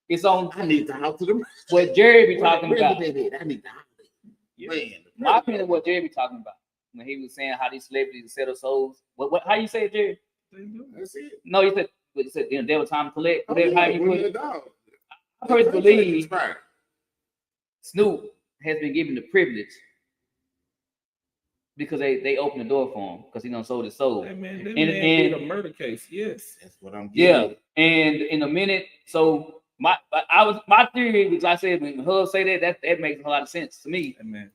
It's on. I need to house to the what Jerry be talking about. I need to house. Man, my opinion is what Jerry be talking about when he was saying how these celebrities sell their souls. What? How you say it, Jerry? That's it. No, you said there was time to collect. Whatever how you put it. I personally believe Snoop has been given the privilege because they opened the door for him because he done sold his soul. Hey man, that man did a murder case. Yes, that's what I'm getting. Yeah, and in a minute, so My theory, because I said when Hub say that makes a lot of sense to me. Man,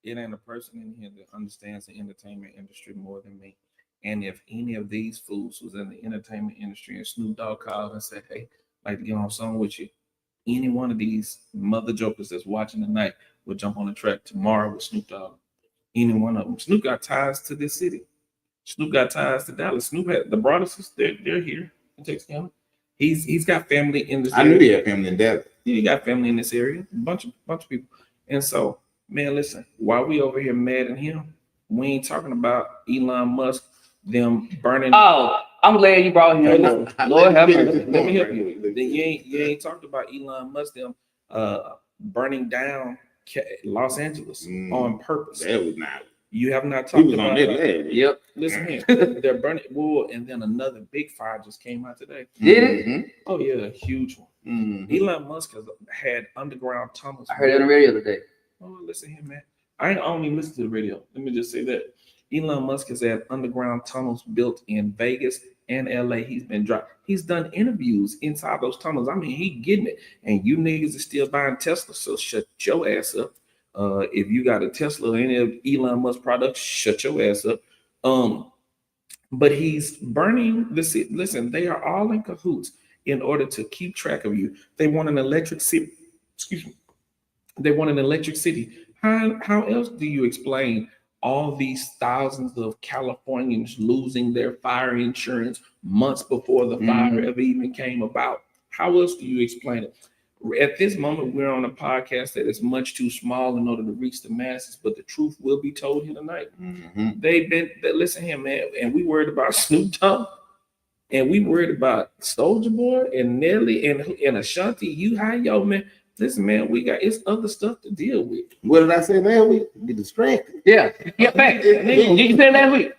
it ain't a person in here that understands the entertainment industry more than me. And if any of these fools was in the entertainment industry and Snoop Dogg called and said, "Hey, I'd like to get on a song with you," any one of these mother jokers that's watching tonight will jump on the track tomorrow with Snoop Dogg. Any one of them. Snoop got ties to this city. Snoop got ties to Dallas. Snoop had the Brothers. They're here in Texas County. He's got family in this. I knew he had family in Dallas. He got family in this area. A bunch of people. And so, man, listen. While we over here mad at him, we ain't talking about Elon Musk them burning. Oh, I'm glad you brought him. Lord have mercy. Let me help you. You ain't talked about Elon Musk them burning down Los Angeles on purpose. That was not. You have not talked was about on that. Yep. Listen here. They're burning wool, and then another big fire just came out today. Did it? Oh yeah, a huge one. Elon Musk has had underground tunnels. I heard it on the radio today. Oh, listen here, man. I don't even listen to the radio. Let me just say that Elon Musk has had underground tunnels built in Vegas and LA. He's done interviews inside those tunnels. I mean, he getting it. And you niggas are still buying Tesla, so shut your ass up. If you got a Tesla or any of Elon Musk products, shut your ass up. But he's burning the city. Listen, they are all in cahoots in order to keep track of you. They want an electric city. Excuse me. They want an electric city. How else do you explain all these thousands of Californians losing their fire insurance months before the fire ever even came about? How else do you explain it? At this moment, we're on a podcast that is much too small in order to reach the masses, but the truth will be told here tonight. Listen here, man, and we worried about Snoop Dogg, and we worried about Soulja Boy and Nelly and Ashanti. Yo, man. Listen, man, it's other stuff to deal with. What did I say last week? Get distracted. Yeah, back. You said last week.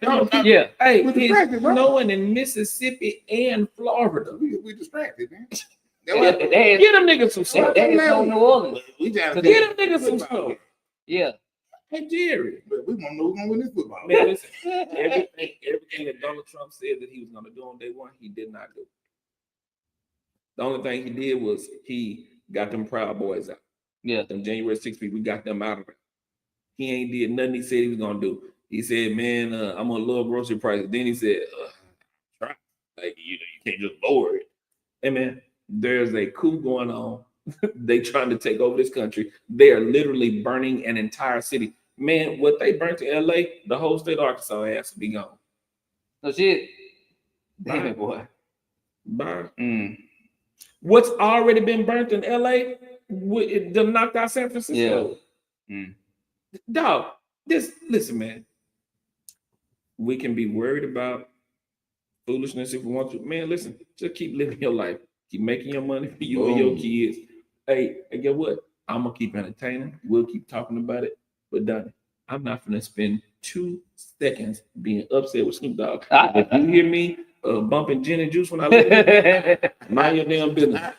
Yeah. Hey, it's snowing in Mississippi and Florida. We distracted, man. Get them niggas some snow. That is no New Orleans. Get them niggas some snow. Yeah. Hey, Jerry. But we want to know who's going to win this football. Man, listen, everything that Donald Trump said that he was going to do on day one, he did not do. The only thing he did was he got them Proud Boys out. Yeah. Them January 6th people, we got them out of it. He ain't did nothing he said he was going to do. He said, man, I'm going to lower grocery prices. Then he said, try. Like, you can't just lower it. Hey, man, there's a coup going on. They trying to take over this country. They are literally burning an entire city. Man, what they burnt in LA, the whole state of Arkansas has to be gone. No shit. Damn it, boy. Bye. What's already been burnt in LA, them knocked out San Francisco. Yeah. Dog, listen, man. We can be worried about foolishness if we want to. Man, listen, just keep living your life. Keep making your money for you and your kids. Hey, and get what? I'm going to keep entertaining. We'll keep talking about it. But Donnie, I'm not going to spend 2 seconds being upset with Snoop Dogg. If you hear me bumping gin and juice when I leave, mind your damn business.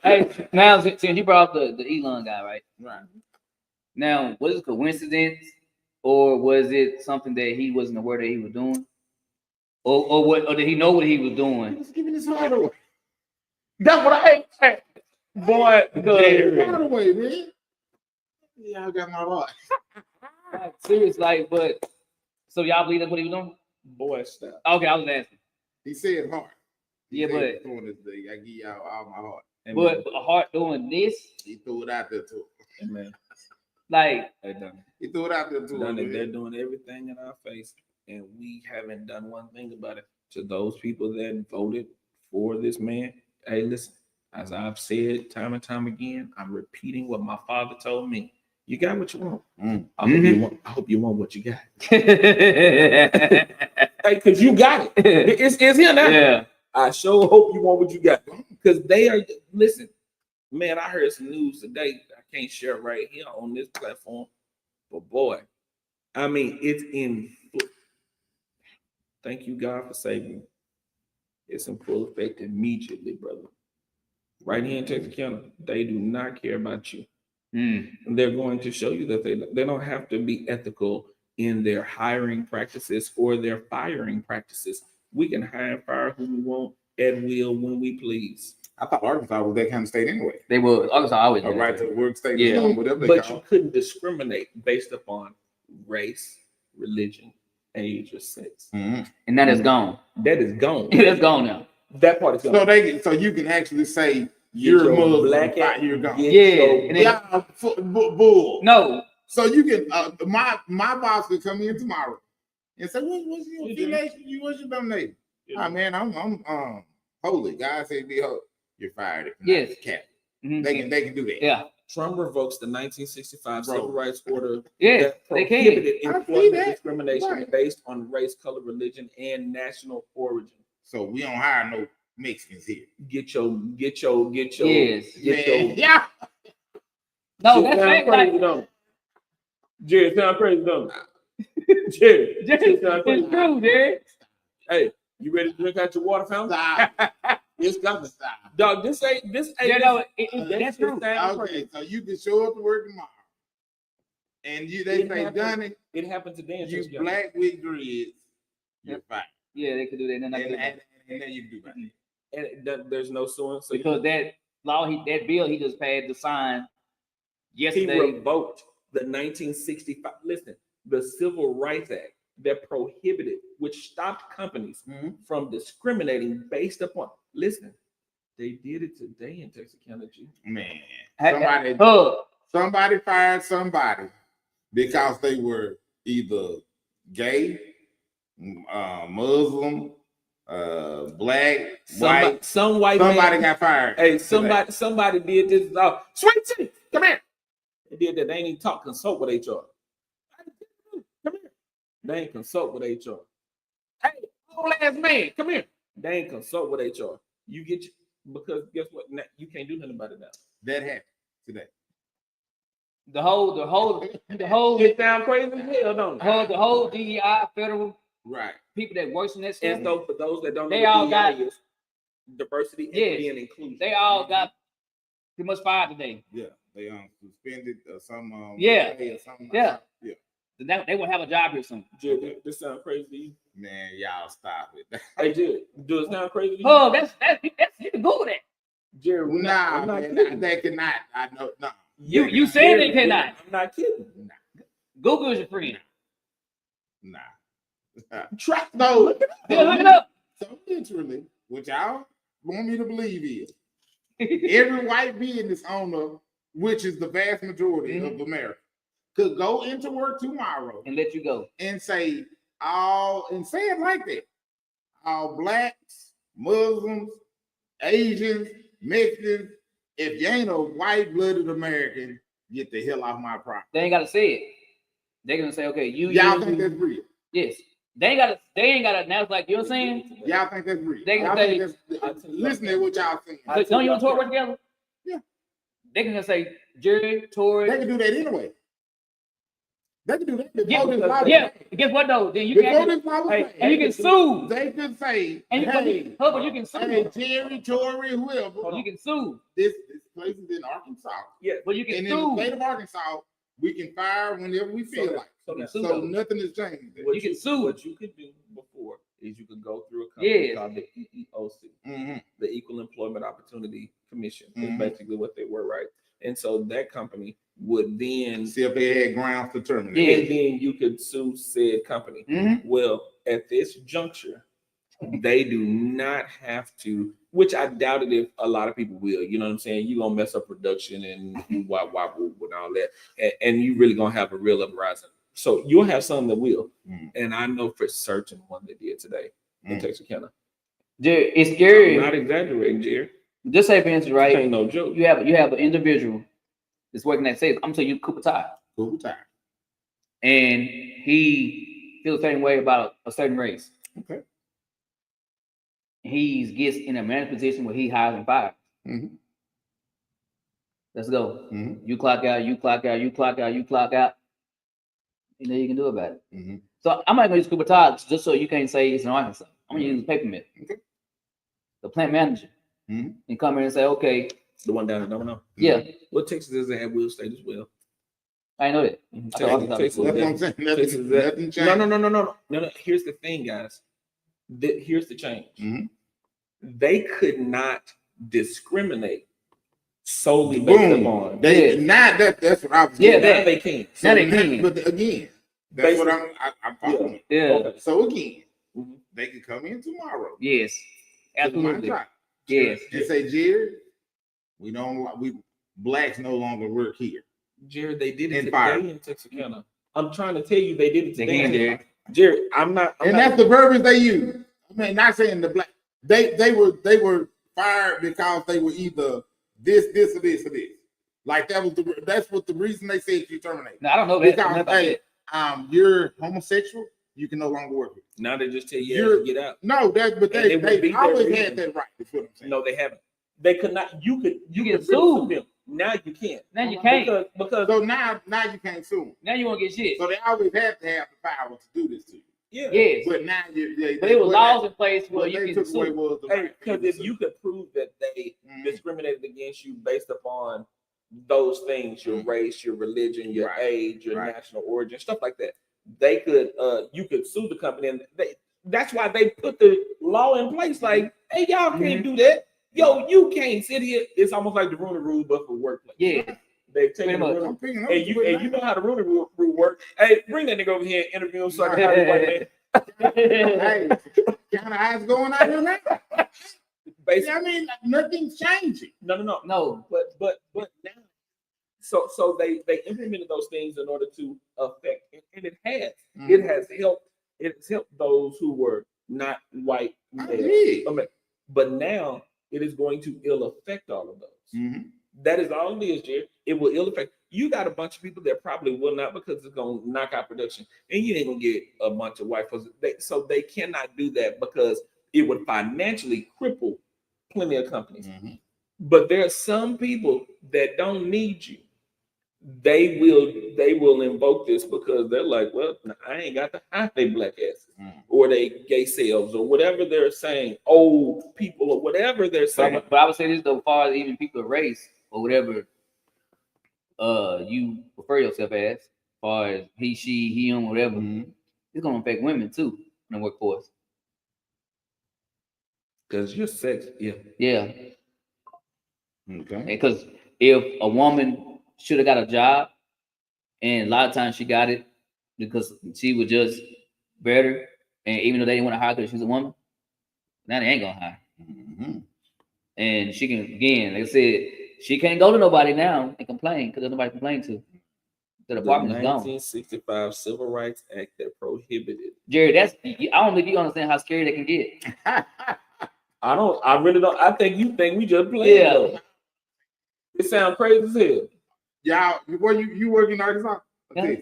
Hey, now, since you brought up the Elon guy, right? Right. Now, was it a coincidence, or was it something that he wasn't aware that he was doing? Or what? Or did he know what he was doing? He's giving his heart away. That's what I hate. Boy, Heart away, man. Yeah, I got my heart. Like, serious, like, but so y'all believe that's what he was doing? Boy, stop. Okay, I was asking. He said heart. Yeah, but I give y'all all my heart. But a heart doing this, he threw it out there too. Amen. Like, Hey, Donnie. He threw it out there too. They're doing everything in our face, and we haven't done one thing about it. To those people that voted for this man, hey, listen. As I've said time and time again, I'm repeating what my father told me. You got what you want. I hope you want what you got. Hey, because you got it. It's here now. Yeah. I sure hope you want what you got. Because they are, listen, man, I heard some news today. I can't share right here on this platform. But boy, I mean, it's in. Thank you, God, for saving me. It's in full effect immediately, brother. Right here in Texas County, they do not care about you. They're going to show you that they don't have to be ethical in their hiring practices or their firing practices. We can hire and fire who we want at will when we please. I thought Arkansas was that kind of state anyway. They were Arkansas always. A right to work state, Yeah. whatever they But call you it. couldn't discriminate based upon race, religion, age, or sex. Mm-hmm. And that is gone. That is gone. That's gone now. That part is gone. So you can actually say you're your Muslim, black you're gone. Yeah. Bull. No. So you can my boss could come in tomorrow and say, what's your affiliation? What's your donation? Ah, man, I'm holy. God said be holy. You're fired. If Yes. Cap. Mm-hmm. They can do that. Yeah. Trump revokes the 1965 Civil Rights Order Yeah, that they can. prohibited I see employment that. discrimination Right. based on race, color, religion, and national origin. So we don't hire no Mexicans here. Get your. Yes. Yeah. No, Shit that's sound fake. crazy, Like, don't it? Jerry, sound crazy, don't it? Jerry, shit sound crazy. it's true, Jerry. Hey, you ready to drink out your water fountain? Stop. It's coming. Stop. Dog, this ain't. Yeah, no, That that's shit true. sound Okay, crazy. so you can show up to work tomorrow, and they It say, happened. Donnie, It happened today in you Texas. black with dreads, you're fine. Yeah, they could do that. And And then you can do that. And there's no suing. So because that law, that bill he just passed to sign he yesterday. revoked the 1965. Listen, the Civil Rights Act that prohibited, which stopped companies from discriminating based upon. Listen, they did it today in Texarkana. Man, Hey, somebody fired somebody because they were either gay, Muslim, black, white. Some white Somebody man, got fired. Hey, somebody did this. Sweet tea, come here. They did that. They ain't even consult with HR. Come here. They ain't consult with HR. Hey, old ass man, come here. They ain't consult with HR. You get because guess what? Now, you can't do nothing about it now. That happened today. the whole It sound crazy as hell, don't it? the whole DEI federal Right. people that works in that stuff, And so for those that don't know, They all what got- DEI is, diversity and Yes. being inclusive. they all got pretty much fired today. Yeah. They suspended some Yeah. pay or something. Yeah. Yeah. So they will have a job here soon. Jerry, this sound crazy to you? Man, y'all stop it. Hey, Jerry, does it sound crazy to you? Oh, that's you can Google that. Jerry, we're not, Nah, I'm not man, kidding. they cannot. I know. No. You said they cannot. I'm not kidding. Google is your friend. Nah. Try. So, Yeah, look it up. So literally, what y'all want me to believe is every white business owner, which is the vast majority of America, could go into work tomorrow And let you go. and say it like that. All blacks, Muslims, Asians, Mexicans, if you ain't a white-blooded American, get the hell off my property. They ain't gotta say it. They're gonna say, okay, Y'all think that's real? yes. They ain't gotta announce like you know what I'm saying? Y'all think that's real? They can Y'all say- think that's, listen to what y'all saying. So don't you want to work together? Yeah. They can just say Jerry, Tory. They can do that anyway. They can do that before Yeah, this law was yeah. passed. Guess what though? Then you Before can this law was hey, passed, and you can sue. they could say, And you hey, but you can sue. hey, Jerry, Tory, whoever, You can sue. this place is in Arkansas. Yeah. But you can And in the sue. state of Arkansas, we can fire whenever we feel like. sue So them. nothing has changed. You can sue. What you could do before is you could go through a company Yes. called the EEOC, Mm-hmm. the Equal Employment Opportunity Commission. Is Mhm. basically what they were, right? And so that company would then, See if they had grounds to terminate. Yeah. and then you could sue said company. Mhm. Well, at this juncture, they do not have to, which I doubted if a lot of people will. You know what I'm saying? You're gonna mess up production and why and all that, and you really gonna have a real uprising. So you'll have some that will, and I know for certain one that did today in Texarkana. Jerry, it's scary. I'm not exaggerating, Jerry. Just say for instance, right? Ain't no joke. You have an individual that's working at sales. I'm telling you, Cooper Tire, Cool time. and he feels the same way about a certain race. Okay. He gets in a management position where he hires and fires. Mhm. Let's go. Mhm. You clock out. You clock out. You clock out. You clock out. You know you can do about it. Mhm. So I'm not gonna use Cooper Tire just so you can't say it's in Arkansas. I'm gonna use paper mill. Okay. The plant manager Mhm. and come in and say, okay, The one down in Domino. yeah, Well, Texas doesn't have wheel state as well. I know that. Mhm. I thought Arkansas Texas was That's what I'm does. saying. Texas is Nothing changed. No. Here's the thing, guys. Here's the change. Mhm. They could not discriminate solely based upon. Now that's what I was. Yeah, now they can. So now they can. But again, that's what I'm following. Yeah. Okay. So again, they can come in tomorrow. Yes. Absolutely. Yes. And say, Jared, we blacks no longer work here. Jared, they did it today in Texarkana. I'm trying to tell you, they did it today. Jared, I'm not. That's the verbiage they use. I mean, not saying the black. They were fired because they were either this, or this, or this. Like that's what the reason they said you terminate. No, I don't know that. Because you're homosexual, you can no longer work here. Now they just tell you to get out. No, but they always had that right. Is what I'm saying. No, they haven't. They could not. You can sue them. Now you can't. Now you can't. Because so now you can't sue them. Now you won't get shit. So they always have to have the power to do this to you. Yeah. Yes. But now but it was laws in place where you can sue. Because if you could prove that they discriminated against you based upon those things, your race, your religion, your age, your national origin, stuff like that, they could you could sue the company, and that's why they put the law in place. Like, hey, y'all can't do that. Yo, you can't sit here. It's almost like the Rooney Rule, but for workplace. Yeah. They take the Rooney, and you know how the Rooney Rule works. Hey, bring that nigga over here and interview him so I can have white man. Hey, kind of eyes going out here now. Basically, I mean, nothing's changing. No. But now, so they implemented those things in order to affect, and it has helped. It's helped those who were not white males. But now it is going to ill affect all of those. That is all it is, Jared. It will ill affect. You got a bunch of people that probably will not, because it's going to knock out production, and you ain't gonna get a bunch of white folks. So they cannot do that because it would financially cripple plenty of companies. But there are some people that don't need you. They will invoke this because they're like, well, I ain't got to hide they black asses or they gay selves or whatever they're saying, old people or whatever they're saying. But I would say this though, as far as even people of race or whatever you refer yourself as far as he, she, him, whatever, it's gonna affect women too in the workforce. Because you're sex, yeah. Okay. Because if a woman should have got a job, and a lot of times she got it because she was just better, and even though they didn't want to hire her because she's a woman, now they ain't gonna hire. And she can, again, like I said, she can't go to nobody now and complain because there's nobody to complain to. The department is gone. 1965 Civil Rights Act that prohibited. Jerry, I don't think you understand how scary they can get. I really don't. I think you think we just playing. Yeah. It sounds crazy as hell. Y'all, you work in Arkansas? Yeah.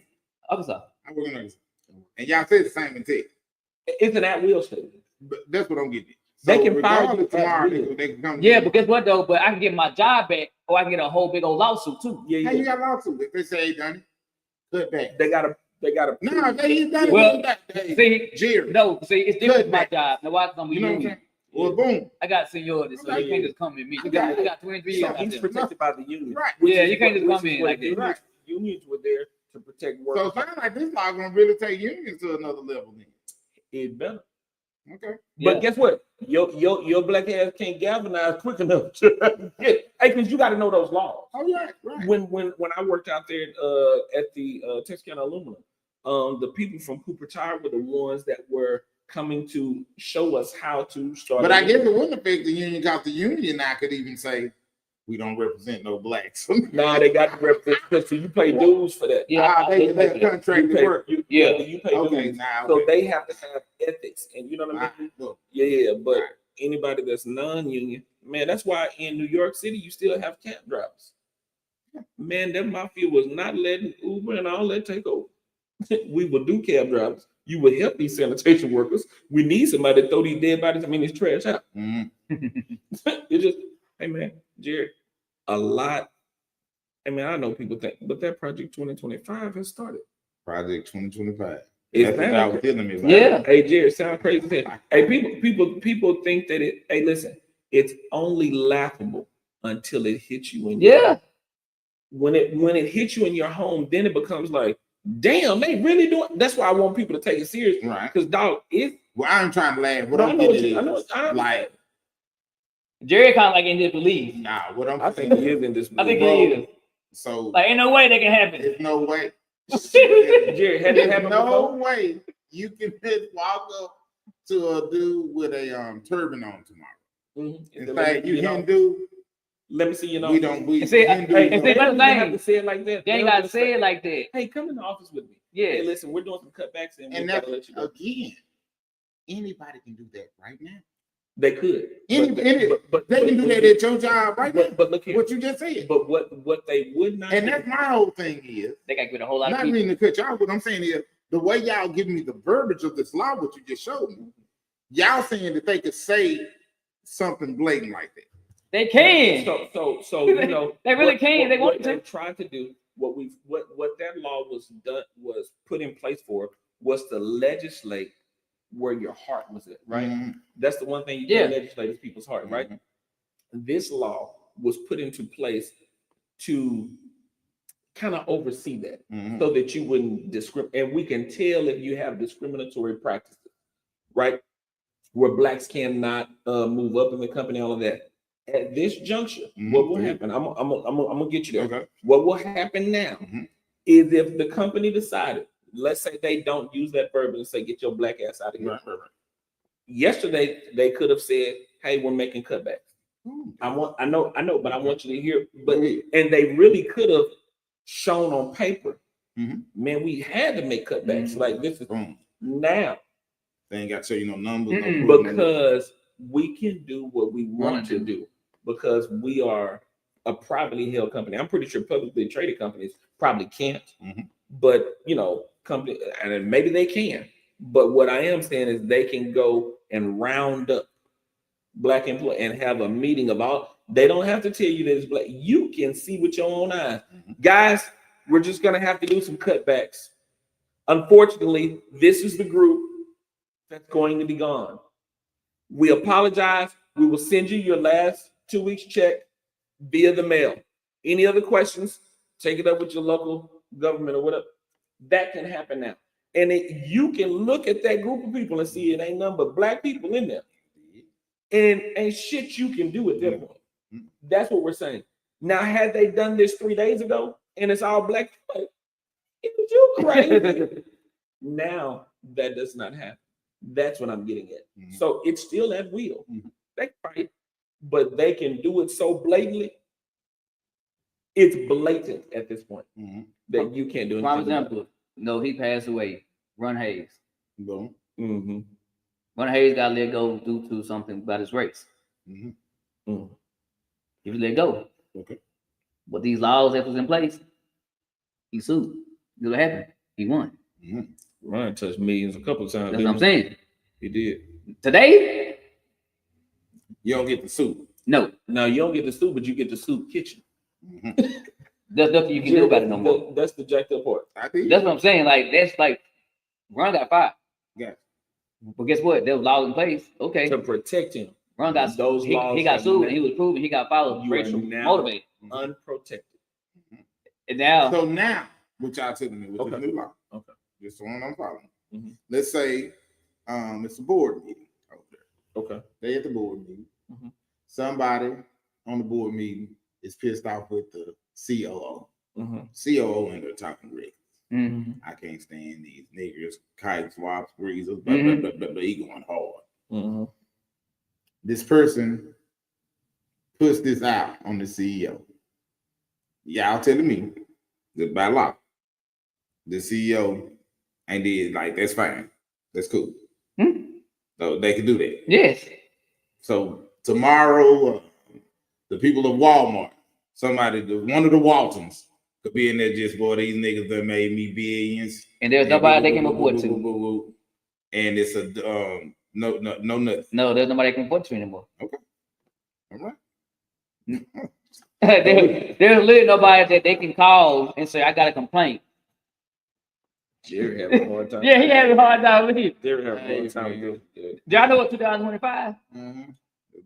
Arkansas. I work in Arkansas. And y'all say the same in Texas. It's an at-will state. But that's what I'm getting. So they can fire you tomorrow. They can come. Yeah, but guess what though? But I can get my job back, or I can get a whole big old lawsuit too. Yeah. Hey, you got a lawsuit? If they say, "Hey, Donnie, cut back." They gotta. No, they done it. Well, see, Jerry. No, see, it's different with my job. Now, why come you know what I'm saying? Well, boom. I got seniority, so you can't just come at me. I got 23 years. He's protected by the union. Right. Yeah, you can't just come in like that. Right. Unions were there to protect workers. So it sounds like this law gonna really take unions to another level then. It better. Okay. But guess what? Your black ass can't galvanize quick enough. Hey, because you got to know those laws. Oh yeah, right. When I worked out there at the Texarkana Aluminum, the people from Cooper Tire were the ones that were coming to show us how to start. But I guess it wouldn't affect the union because the union now could even say we don't represent no blacks. Nah, they got to represent because you pay dues for that. Yeah, they contract to work. You pay dues. Nah, so they have to have ethics, and you know what I mean. Yeah, but anybody that's non-union, man, that's why in New York City you still have cab drivers. Man, that mafia was not letting Uber and all that take over. We will do cab drivers. You will help these sanitation workers. We need somebody to throw these dead bodies, this trash out. It's just, hey man, Jared, a lot. I mean, I know people think, but that Project 2025 has started. Project 2025. It's what I was telling me about. Yeah. Hey, Jared, sound crazy. Hey, people think that it. Hey, listen, it's only laughable until it hits you in your home. When it hits you in your home, then it becomes like, damn, they really doing. That's why I want people to take it serious, right? Because dog, well, I'm trying to laugh. What I know. Jerry kind of like in disbelief. Nah, what I think he is in this. I think bro, he is. So Like, ain't no way that can happen. there's no way. Jerry, had that There's happened no before? way you can just walk up to a dude with a turban on tomorrow. Mm-hmm. In fact, you Hindu. Let me see your We don't. We See, Hindu. hey, don't- see, that's the they have thing. to say it like that. They ain't got to say it like that. Hey, come in the office with me. Yeah. Hey, listen, we're doing some cutbacks and we'll that's let you go. again. Anybody can do that right now. They could. But they can do that at your job right now. But look here. What you just said. But what they would not And do, that's my whole thing is. They got to get a whole lot of Not people. meaning to cut y'all. What I'm saying is the way y'all giving me the verbiage of this law, what you just showed me. Y'all saying that they could say something blatant like that. They can. So you know They really can. They want what to. they're trying to do. What that law was put in place for was to legislate where your heart was at, right? Mm-hmm. That's the one thing you can legislate is people's heart, right? Mm-hmm. This law was put into place to kind of oversee that, so that you wouldn't discriminate. And we can tell if you have discriminatory practices, right? Where blacks cannot move up in the company, all of that. At this juncture, what will happen? I'm gonna get you there. Okay. What will happen now is if the company decided, let's say they don't use that verb and say, "Get your black ass out of here." Right. Yesterday, they could have said, "Hey, we're making cutbacks." I know, but I want you to hear. But and they really could have shown on paper, man, we had to make cutbacks. Like this is now. They ain't got to show you no numbers, because we can do what we want to do because we are a privately held company. I'm pretty sure publicly traded companies probably can't, but you know, company and maybe they can. But what I am saying is they can go and round up black employees and have a meeting of all. They don't have to tell you that it's black. You can see with your own eyes, guys. We're just gonna have to do some cutbacks. Unfortunately, this is the group that's going to be gone. We apologize. We will send you your last 2 weeks check via the mail. Any other questions? Take it up with your local government or whatever. That can happen now. And you can look at that group of people and see it ain't nothing but black people in there. And ain't shit you can do at that point. That's what we're saying. Now, had they done this 3 days ago and it's all black, it was you crazy. Now that does not happen. That's what I'm getting at. So it's still at will. They fight, but they can do it so blatantly. It's blatant at this point that you can't do anything. For example, no, he passed away. Ron Hayes. Boom. Ron Hayes got let go due to something about his race. He was let go. Okay. But these laws that was in place, he sued. You know what happened? He won. Ryan touched millions a couple of times. That's what I'm saying. He did. Today, you don't get the soup. No. Now you don't get the soup, but you get the soup kitchen. There's nothing you can do about it no more. That's the jacked up part. That's what I'm saying. Like that's like Ron got fired. Yeah. But guess what? There was laws in place. Okay. To protect him. Ron got those laws. He got sued and he was proven he got fired. Racial motivated. Unprotected. And now. So now, what y'all telling me with the new law? Okay. This one I'm following. Let's say it's a board meeting over there. Okay. They at the board meeting. Somebody on the board meeting is pissed off with the COO. COO ain't gonna talking records. I can't stand these niggers, kites, wops, breezes, but he going hard. This person puts this out on the CEO. Y'all telling me that by law, the CEO ain't did like that's fine. That's cool. So they can do that. Yes. So tomorrow, the people of Walmart, one of the Waltons could be in there just, boy, these niggas that made me billions. And there's nobody they can report to. And it's a no nothing. No, there's nobody they can report to anymore. Okay. All right. There's literally nobody that they can call and say, I got a complaint. Jerry having a hard time. Yeah, he having a hard time with you. Jerry having a hard time with you. Y'all know what 2025?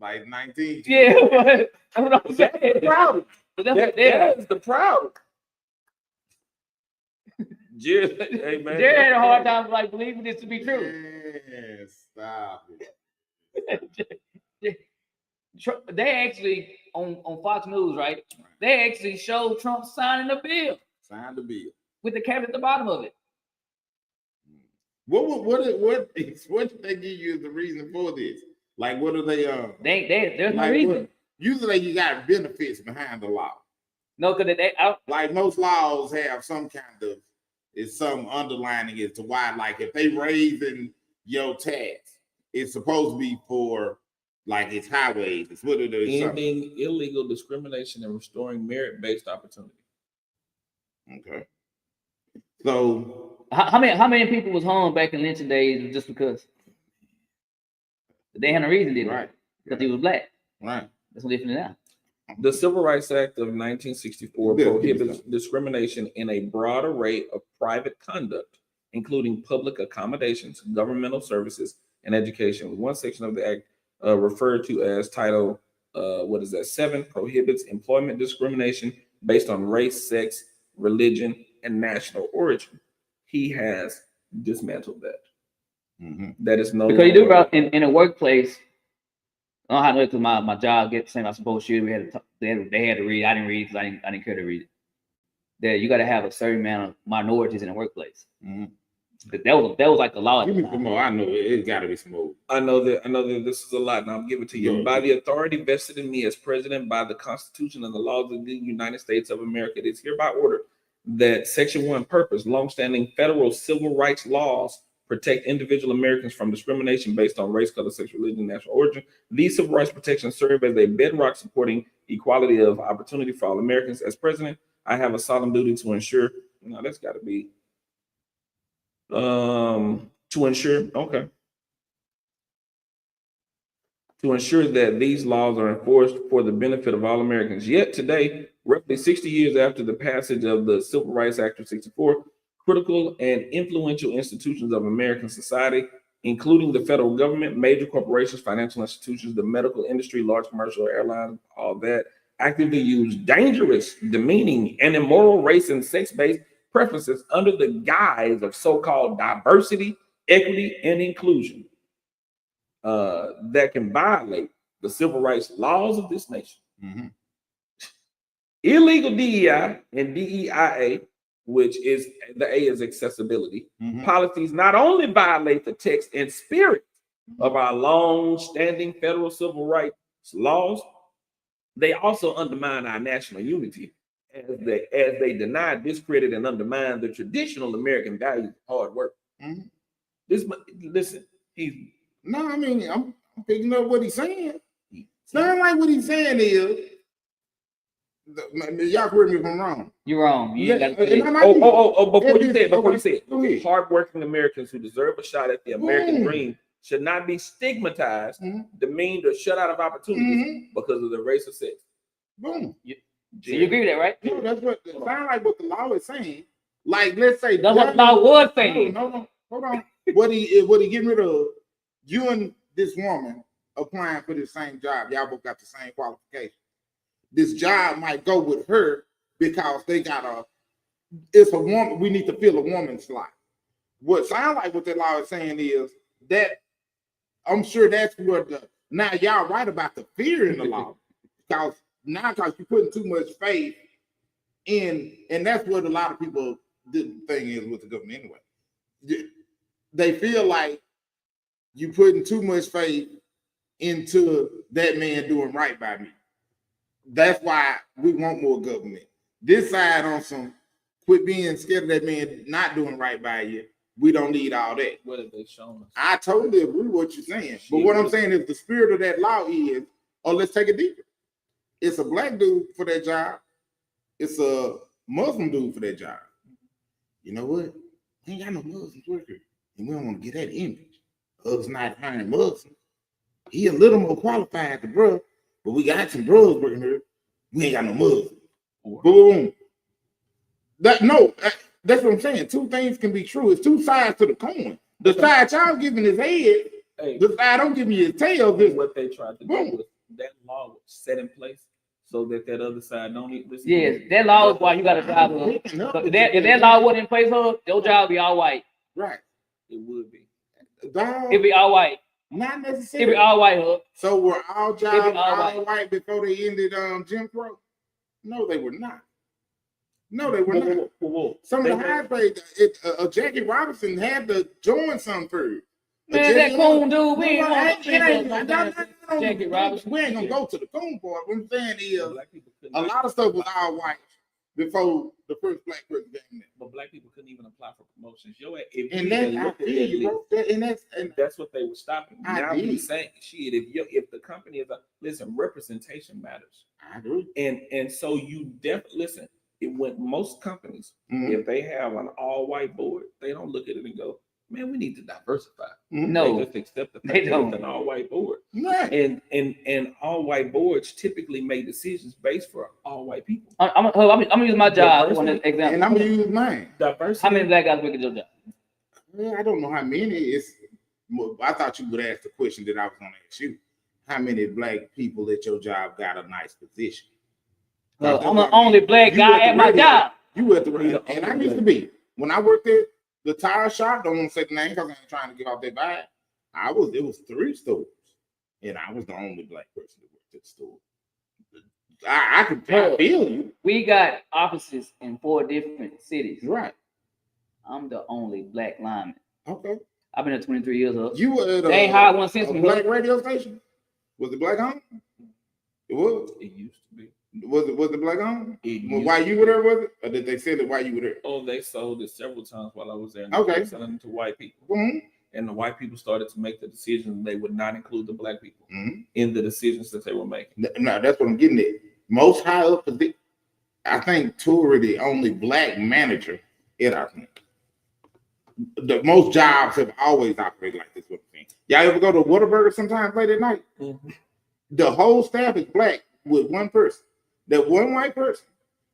Like 19. Yeah, but I'm not saying. Proud. That is the proud. Jerry, hey man. Jerry had a hard time like believing this to be true. Yeah, stop it. They actually on Fox News, right? They actually showed Trump signing the bill. Signed the bill with the cabinet at the bottom of it. What did they give you as the reason for this? Like, what are they? There's no like reason. Usually, you got benefits behind the law. No, because like most laws have some kind of some underlining as to why. Like, if they raising your tax, it's supposed to be for like it's highways. It's what it is. Ending illegal discrimination and restoring merit-based opportunity. Okay. So how many people was hung back in lynching days just because they had no reason did it? Right. Because he was black. Right. That's what different now. The Civil Rights Act of 1964 prohibits discrimination in a broad array of private conduct, including public accommodations, governmental services, and education. One section of the act referred to as Title 7 prohibits employment discrimination based on race, sex, religion, and national origin. He has dismantled that. Mm-hmm. That is no because you do about in a workplace. I don't know how to do it because my job gets the same. I suppose they had to read. I didn't read because I didn't care to read it. That you got to have a certain amount of minorities in the workplace. Mm-hmm. That was like the law. Give me some more. I know it got to be some more. I know that this is a lot, and I'll give it to you. By the authority vested in me as president by the Constitution and the laws of the United States of America, it is hereby ordered that Section 1 purpose, longstanding federal civil rights laws protect individual Americans from discrimination based on race, color, sex, religion, national origin. These civil rights protections serve as a bedrock supporting equality of opportunity for all Americans. As president, I have a solemn duty to ensure. No, that's got to be to ensure. Okay. To ensure that these laws are enforced for the benefit of all Americans. Yet today, roughly 60 years after the passage of the Civil Rights Act of 64, critical and influential institutions of American society, including the federal government, major corporations, financial institutions, the medical industry, large commercial airlines, all that, actively use dangerous, demeaning, and immoral race and sex-based preferences under the guise of so-called diversity, equity, and inclusion. That can violate the civil rights laws of this nation. Mm-hmm. Illegal DEI and DEIA, which is the A is accessibility, policies not only violate the text and spirit of our long-standing federal civil rights laws, they also undermine our national unity as they deny, discredit, and undermine the traditional American values of hard work. Listen, No, I mean, I'm picking up what he's saying. Sound like what he's saying is, y'all correct me if I'm wrong. You're wrong. You before you say it, hardworking Americans who deserve a shot at the American dream should not be stigmatized, demeaned, or shut out of opportunities because of the race or sex. Boom. So you agree with that, right? No, that's what sound like what the law is saying. Like, let's say that's what the law was saying. No, hold on. What he getting rid of? You and this woman applying for the same job. Y'all both got the same qualification. This job might go with her because they got it's a woman. We need to fill a woman's slot. What sound like what the law is saying is that I'm sure that's what now y'all right about the fear in the law because you're putting too much faith in, and that's what a lot of people the thing is with the government anyway. They feel like you putting too much faith into that man doing right by me. That's why we want more government. This side on some quit being scared of that man not doing right by you. We don't need all that. What have they shown us? I totally agree with what you're saying. But what I'm saying is the spirit of that law is, let's take it deeper. It's a black dude for that job. It's a Muslim dude for that job. You know what? We ain't got no Muslims working. And we don't want to get that image. Us not hiring Muslims. He a little more qualified than bro, but we got some bros working here. We ain't got no Muslims. Boom. That's what I'm saying. Two things can be true. It's two sides to the coin. The side y'all giving his head, the side I'm giving you his tail. Is what they tried to do with that law was set in place so that other side don't need listen. Yes, that law is why you got to drive. If that law wasn't in place, your job would be all white. Right. It would be. It'd be all white. Not It be necessarily. all white, huh? So were all jobs all all white before they ended Jim Crow? No, they were not. No, they were not. Whoa. Some of the high paid, Jackie Robinson had to join some first. Man, that coon dude, we ain't Jackie Robinson. We ain't gonna go to the coon part. What I'm saying is, a lot of stuff was all white before the first black person came in. But black people couldn't even apply for promotions. That's what they were stopping. Now we saying, shit, if the company is listen, representation matters. I agree. And so you definitely listen. When most companies, if they have an all-white board, they don't look at it and go, "Man, we need to diversify." No, they just accept the fact that it's an all-white board. Right. And all-white boards typically make decisions based for all-white people. I'm gonna use my job as one example, and I'm gonna use mine. Diversity. How many black guys work at your job? I don't know how many. I thought you would ask the question that I was gonna ask you. How many black people at your job got a nice position? I'm the only black guy at my job. You at the radio, and I used to be. When I worked at the tire shop, don't want to say the name because I ain't trying to give out that vibe. It was 3 stores, and I was the only black person that worked at the store. I could feel you. We got offices in 4 different cities. Right. I'm the only black lineman. Okay. I've been there 23 years old. You were at they ain't hired one since a me. Black radio station? Was it black owned? It was. It used to be. Was it black owned? Why you were there, was it? Or did they say that while you were there? Oh, they sold it several times while I was there. Okay. Selling it to white people. Mm-hmm. And the white people started to make the decision they would not include the black people in the decisions that they were making. No, that's what I'm getting at. Most high up, I think Tory the only black manager at our thing. The most jobs have always operated like this. What I'm saying. Y'all ever go to Whataburger sometimes late at night? Mm-hmm. The whole staff is black with one person. That one white person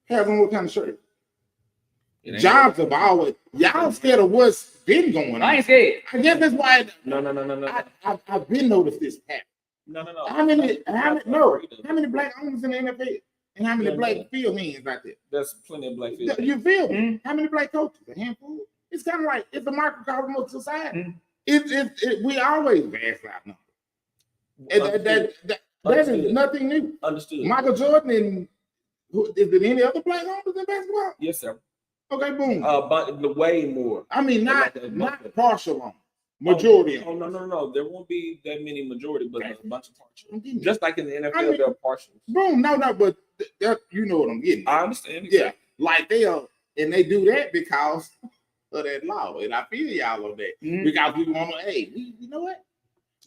has on what kind of shirt? Jobs have always. Y'all scared of what's been going on. I ain't scared. I guess that's why. No. I've been noticed this pattern. No. How many black owners in the NFL? And how many black field hands out there? There's plenty of black field. You feel me? How many black coaches? A handful. It's kind of like it's a microcosm of society. We always vast out numbers. That is nothing new. Understood. Michael Jordan and is there any other black owners in basketball? Yes, sir. Okay, boom. But the way more. I mean, not partial on. Majority. Oh, no. There won't be that many majority, but there's a bunch of partial. Just like in the NFL, there are partials. Boom. No, but you know what I'm getting. I understand. Exactly. Yeah, like and they do that because of that law, and I feel y'all on that because we want to. Hey, you know what?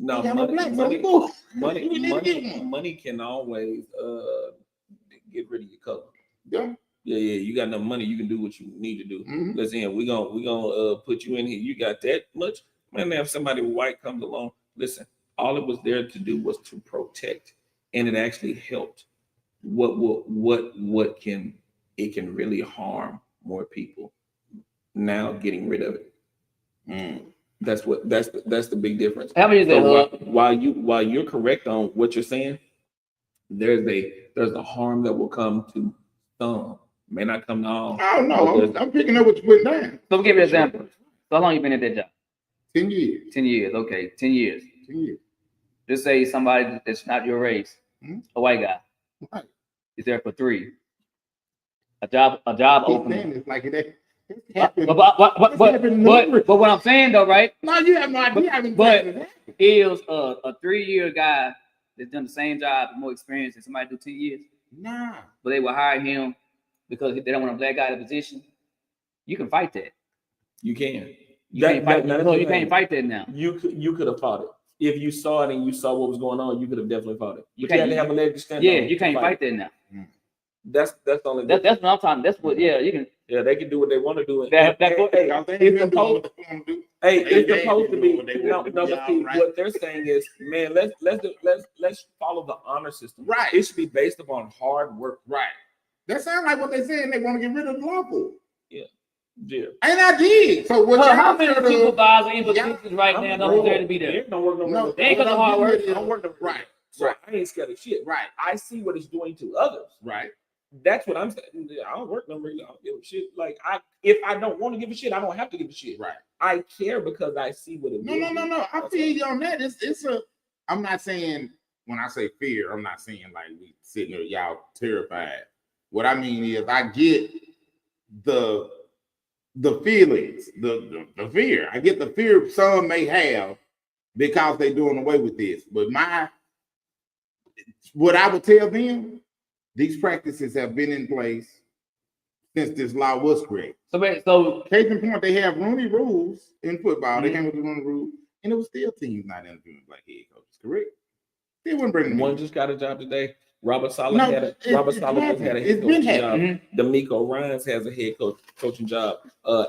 No, money can always get rid of your color. Yeah. You got enough money, you can do what you need to do. Listen, we gonna put you in here. You got that much, man. If somebody white comes along, listen. All it was there to do was to protect, and it actually helped. What can really harm more people? Now getting rid of it. That's the big difference. How many is that? While you're correct on what you're saying, there's a harm that will come to some. May not come to all. I don't know. I'm picking up what you put down. So give me an example. So how long you been at that job? 10 years. 10 years. Okay, 10 years. 10 years. Just say somebody that's not your race, a white guy, is there for 3. A job opening. It's like it. But what I'm saying though, right? No, you have no idea. But is a 3-year guy that's done the same job, more experience than somebody do 10 years? Nah. But they will hire him because they don't want a black guy in a position. You can fight that. You can. You can't fight that now. You could have fought it. If you saw it and you saw what was going on, you could have definitely fought it. You had to have a leg to stand on. Yeah, you can't fight that now. That's only. That's what I'm talking. That's what. Yeah, you can. Yeah, they can do what they want to do. It's supposed to be. What they're saying is, man, let's follow the honor system. Right. It should be based upon hard work. Right. That sounds like what they saying. They want to get rid of the law pool. Yeah. And I did. So how many supervisors in positions right now don't deserve to be there? They don't work no. They ain't because of hard work. Don't work no. Right. So I ain't scared of shit. Right. I see what it's doing to others. Right. That's what I'm saying. I don't work no more. I don't give a shit. Like if I don't want to give a shit, I don't have to give a shit. Right. I care because I see what it is. No. I feel you on that. It's a. I'm not saying when I say fear, I'm not saying like we sitting there y'all terrified. What I mean is I get the feelings, the fear. I get the fear some may have because they're doing away with this. But what I would tell them, these practices have been in place since this law was created. So case in point, they have Rooney rules in football. They came with the Rooney rules, and it was still teams not interviewing black head coaches. Correct? They wouldn't bring them. One just got a job today. Robert Saleh just had a head It's been coaching job. happening. D'Amico Ryans has a head coaching job.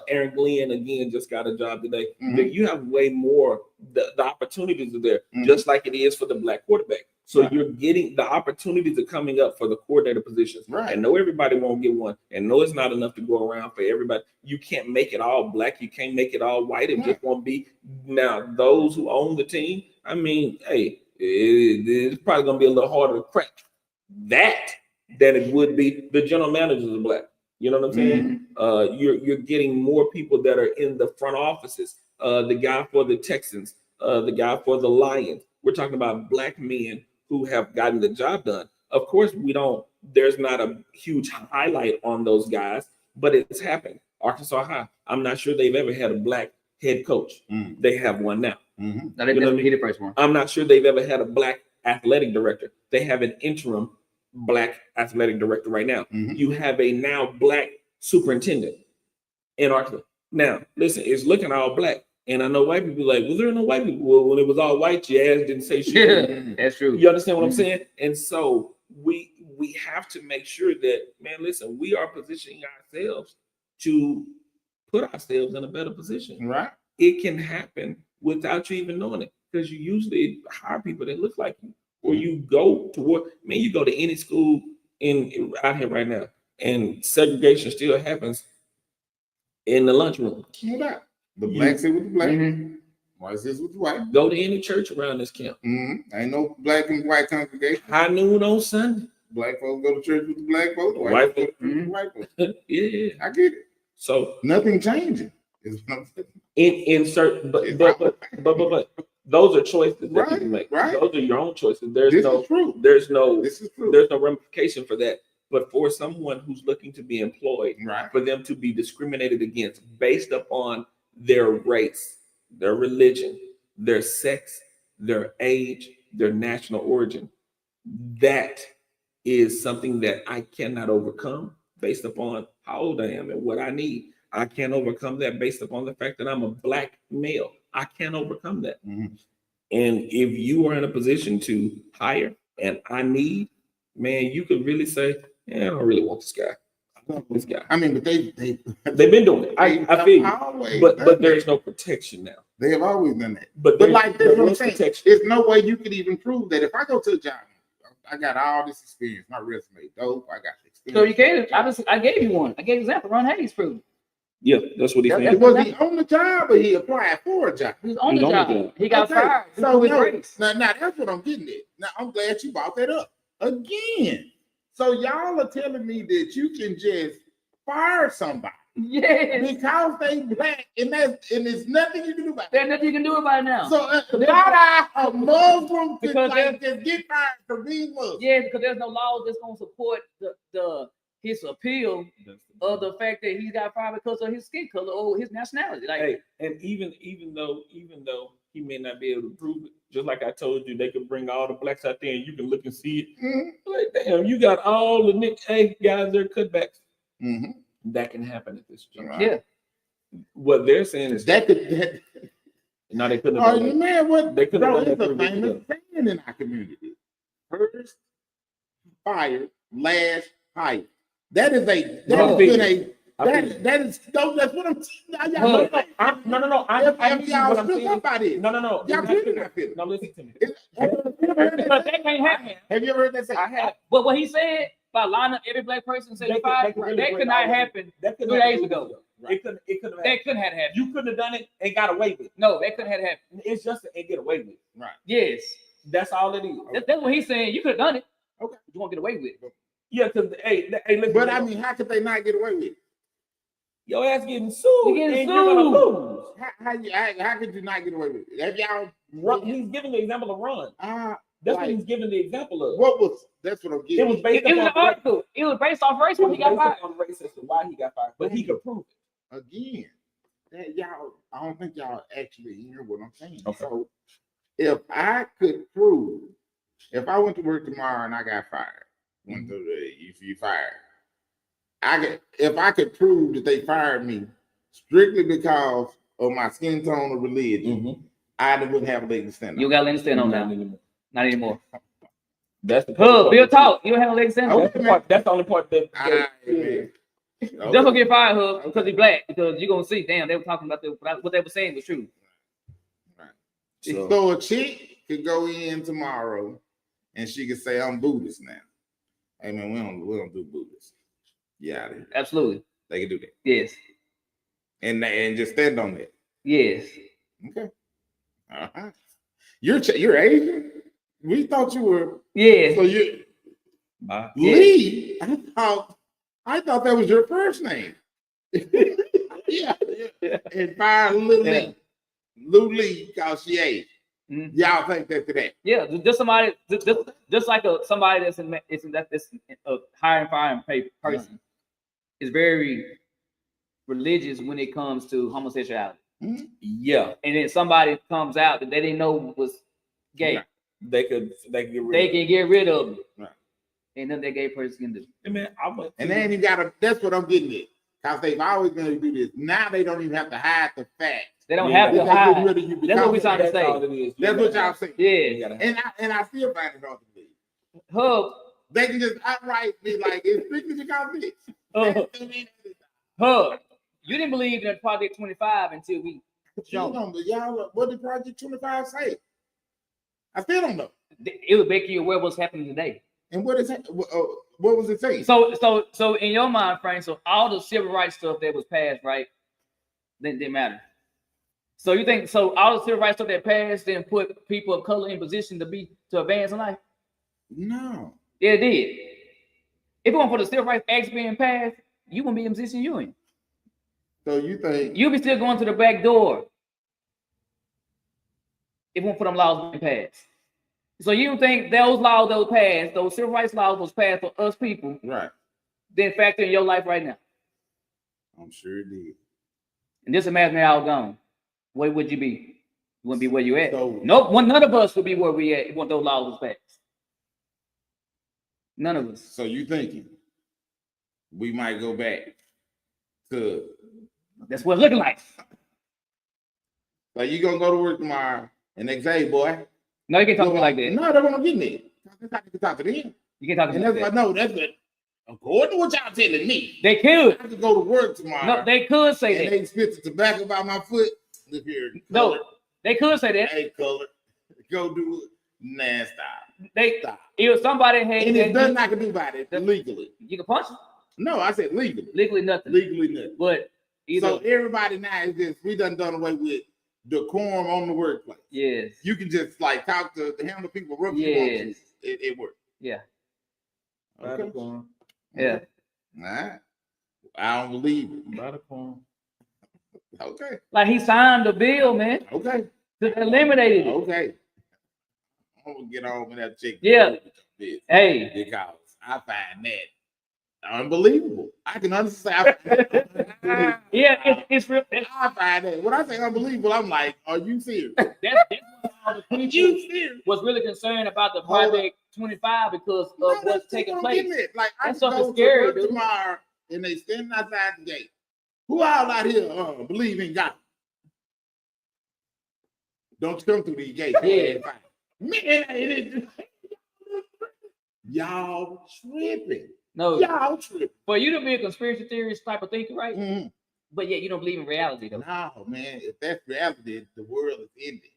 Aaron Glenn again just got a job today. You have way more. The opportunities are there, just like it is for the black quarterback. So you're getting the opportunities are coming up for the coordinator positions. Right. And no, everybody won't get one. And no, it's not enough to go around for everybody. You can't make it all black. You can't make it all white. It just won't be. Now, those who own the team, I mean, hey, it's probably going to be a little harder to crack that than it would be the general managers are black. You know what I'm saying? You're getting more people that are in the front offices. The guy for the Texans, the guy for the Lions. We're talking about black men who have gotten the job done. Of course, there's not a huge highlight on those guys, but it's happened. Arkansas High, I'm not sure they've ever had a black head coach. They have one now. Now they he the first one. I'm not sure they've ever had a black athletic director. They have an interim black athletic director right now. You have a now black superintendent in Arkansas. Now, listen, it's looking all black. And I know white people like, well, there are no white people. Well, when it was all white, your ass didn't say shit. Yeah, that's true. You understand what I'm saying? And so we have to make sure that, man, listen, we are positioning ourselves to put ourselves in a better position. Right. It can happen without you even knowing it, because you usually hire people that look like you, or you go to work. Man, you go to any school out here right now, and segregation still happens in the lunchroom. The black sit with the black, white sits with the white. Go to any church around this camp. Ain't no black and white congregation. High noon on Sunday. Black folks go to church with the black folks. White folks go to church with the white folks. Yeah, I get it. So nothing changing. In certain, but those are choices that people make. Right. Those are your own choices. This is true. There's no ramification for that. But for someone who's looking to be employed, for them to be discriminated against based upon their race, their religion, their sex, their age, their national origin, that is something that I cannot overcome based upon how old I am and what I need. I can't overcome that based upon the fact that I'm a black male. I can't overcome that. And if you are in a position to hire and I need, man, you could really say, yeah, I don't really want this guy. This guy. I mean, but they've been doing it. I feel you. But there's no protection now. They have always done that. But like that's what I'm saying. There's no way you could even prove that. If I go to a job, I got all this experience. My resume dope. I got the experience. So you can't. I gave you one. I gave you an example. Ron Hayes proved. Yeah, that's what he said. Was he on the job or he applied for a job? He was on the job. He got fired. So now that's what I'm getting at. Now I'm glad you brought that up again. So y'all are telling me that you can just fire somebody, because they black, and there's nothing you can do about it. There's nothing you can do about it now. So not a Muslim can just get fired for being Muslim. Yeah, because there's no laws that's gonna support his appeal of the fact that he got fired because of his skin color or his nationality. Like, hey, and even though he may not be able to prove it, just like I told you, they could bring all the blacks out there and you can look and see it. Like, damn, you got all the guys, they're cutbacks. That can happen at this job. Yeah. What they're saying is that could. No, they couldn't have done that. Man, what? They couldn't have done done that. It's a famous saying in our community: first fired, last hired. That's what I'm saying. No. Y'all clearly not feeling. No, listen to me. But that can't happen. Have you ever heard that say? I have. But what he said about lining up every black person and saying five, that could not happen 2 days ago. It couldn't have That couldn't have happened. You couldn't have done it and got away with it. No, that couldn't have happened. It's just and get away with it. Right. Yes. That's all it is. That's what he's saying. You could have done it. Okay. You won't get away with it. Yeah, because But I mean, how could they not get away with it? Your ass getting sued. You're getting and you're gonna sued. lose. How could you not get away with it? Have y'all He's giving the example of Ron. That's like, what he's giving the example of. That's what I'm getting. It was based It was on an article. It was based off race when he got fired. on race as to why he got fired, but he could prove it. Again, that y'all, I don't think y'all actually hear what I'm saying. Okay. So if I could prove, if I went to work tomorrow and I got fired, if you fired, if I could prove that they fired me strictly because of my skin tone or religion, I wouldn't have a leg to stand on. You got a leg to stand on now. Not anymore. That's the Bill talk. You don't have a leg to stand on. That's the only part that. Just gonna get fired, Hub, because he's black. Because you're gonna see, damn, they were talking about what they were saying was true. Right. So a chick could go in tomorrow and she could say, I'm Buddhist now. Hey man, we don't do Buddhist. Yeah, Absolutely. They can do that. Yes. And just stand on that. Yes. Okay. Uh-huh. You're Asian? We thought you were. Yes. So you Lee, I thought that was your first name. yeah. And fire Lou Lee. Lou Lee, because she Asian. Mm-hmm. Y'all think that today? Yeah, just somebody, just like somebody that's a hiring fire person is very religious when it comes to homosexuality. Mm-hmm. Yeah, and then somebody comes out that they didn't know was gay. Right. They can get rid of it. Right. And then that gay person can do. And then you gotta. That's what I'm getting at. Because they've always been able to do this. Now they don't even have to hide the fact. They don't have to hide. That's what we trying to say. That's what y'all say. Yeah. And I still find it hard to believe. Hub. They can just outright be like, it's strictly because Hub. You didn't believe in Project 25 until we showed. Y'all, what did Project 25 say? I still don't know. It would make you aware of what's happening today. And what is it? What was it saying? So in your mind frame, so all the civil rights stuff that was passed, right? Didn't matter. So you think all the civil rights stuff that passed didn't put people of color in position to advance in life? No. Yeah, it did. If it weren't for the civil rights acts being passed, you wouldn't be in the position you're in. So you think you'd be still going to the back door if it weren't for them laws being passed. So you don't think those laws that were passed, those civil rights laws was passed for us people, right? Then factor in your life right now. I'm sure it did. And just imagine they're all gone. Where would you be? You wouldn't be where you at. So, none of us would be where we at when those laws was passed. None of us. So you thinking we might go back to? That's what it's looking like. Like you gonna go to work tomorrow and they say, hey, boy. No, you can't talk to me like that. No, that's what I'm getting at. That's how you can talk to them. You can't talk to me like that. No, that's it. According to what y'all telling me, they could. I have to go to work tomorrow. No, they could say and that. They spit the tobacco by my foot. Look here. No, they could say that. Hey, color, go do it. Nah, stop. They stop. If somebody had, and there's nothing I can do about it legally. You can punch them. No, I said legally. Legally nothing. Legally nothing. But so everybody now is just we done away with decorum on the workplace. Yes. You can just like talk to handle people. Yes. It works. Yeah. Okay. Yeah. Nah. I don't believe it. By the form. Okay. Like he signed the bill, man. Okay. To eliminate it. Okay. I'm gonna get on with that chick. Yeah. Hey. Because I find that unbelievable. I can understand. Yeah, it's real. I find that when I say unbelievable, I'm like, are you serious? That's all the people was really concerned about the Project 25 because of what's taking place. Like that's I go scary, to work tomorrow and they standing outside the gate. Who all out here believe in God? Don't come through these gates. Yeah. Man, y'all tripping. No, y'all tripping. For you to be a conspiracy theorist type of thinker, right? Mm-hmm. But yet you don't believe in reality, though. No, man. If that's reality, the world is ending.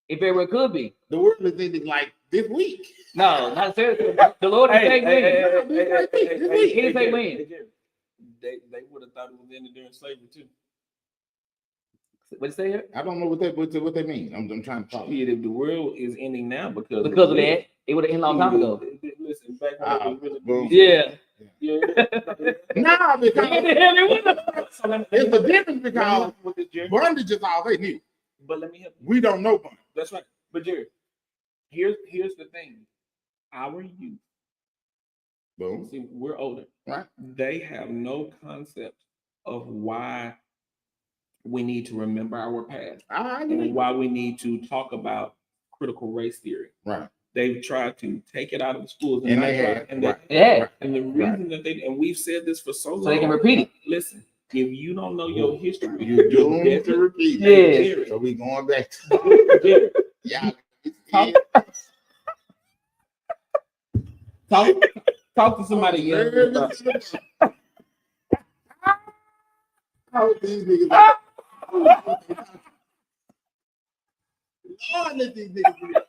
It very well could be. The world is ending like this week. No, not seriously. The Lord didn't say when. He didn't say when. They would have thought it was ending during slavery too. What you say here? I don't know what they mean. I'm trying to follow. Yeah, the world is ending now because of that. It would have ended a long time ago. listen, back when it was really boom. Yeah. Nah, because So let me- it's a difference let me because help you with this, Jerry. bondage is all they knew. But let me help you. We don't know bondage. That's right. But Jerry, here's the thing. Our youth, Boom. see, we're older. Right. They have no concept of why we need to remember our past I and agree. why we need to talk about critical race theory. Right. They've tried to take it out of the schools And not they try- have. and Right. Yeah. and the reason that they and we've said this for so long, So they can repeat it. Listen, if you don't know your history, You're doomed to definitely- repeat. Yeah. Jerry, So we going back to Jerry, yeah. talk to somebody younger about How these niggas? Lord, let these niggas.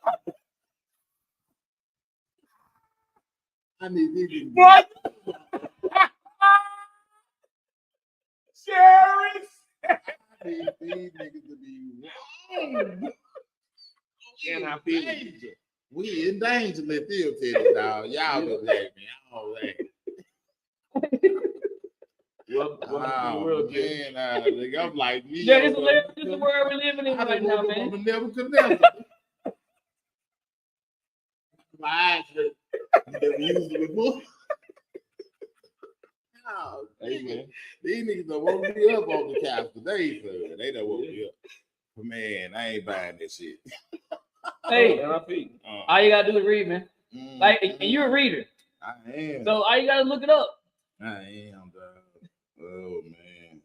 I need these niggas. what? Jerry, I need these niggas to be wrong. and I feel you. Danger. We in danger. Let them tell it, dog. Y'all go laugh, man. I don't laugh. Well, Oh, world, Jerry. man, nigga, I'm like me. Yeah, this is the world we're living in I right done now, woke up man. on the Nebuchadnezzar. My eyes hurt. You never used it before. Oh, Hey, man. these niggas done woke me up on the couch today, so they done woke me up. But man, I ain't buying that shit. Hey, And I feel you. all you gotta do is read, man. Like, and you're a reader, I am. so all you gotta look it up. I am, dog. Oh man.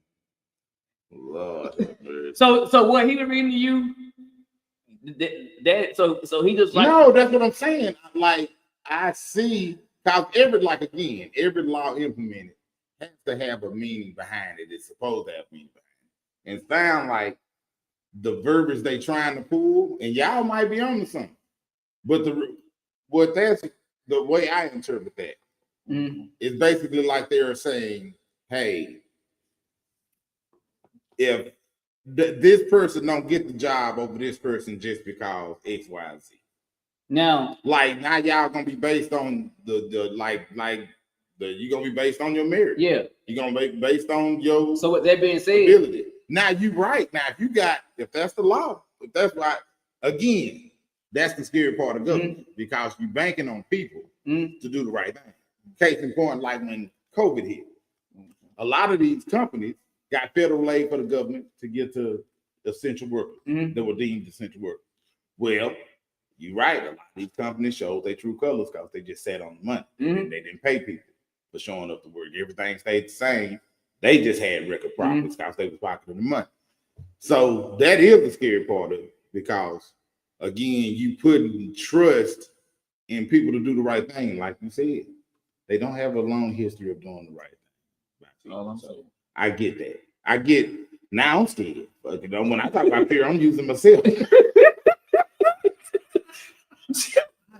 Lord have mercy. So what he was reading to you, so he just like No, that's what I'm saying. Like I see, cause every law implemented has to have a meaning behind it. It's supposed to have meaning behind it. And it sound like the verbiage they trying to pull, and y'all might be on to something. But that's the way I interpret that. It's basically like they're saying, hey, if this person don't get the job over this person just because X, Y, and Z. now Y'all gonna be based on you're gonna be based on your merit. yeah. You're gonna be based on your So with that being said, ability. Now you right. Now if that's the law, if that's why again, that's the scary part of government because you're banking on people to do the right thing. Case in point, like when COVID hit, a lot of these companies got federal aid for the government to get to essential workers that were deemed essential workers. Well, you're right. A lot of these companies showed their true colors because they just sat on the money. And they didn't pay people for showing up to work. Everything stayed the same. They just had record profits because they was pocketing the money. So that is the scary part of it because, again, you putting trust in people to do the right thing. Like you said, they don't have a long history of doing the right thing. All I'm saying. I get that. Now I'm scared. But when I talk about fear, I'm using myself.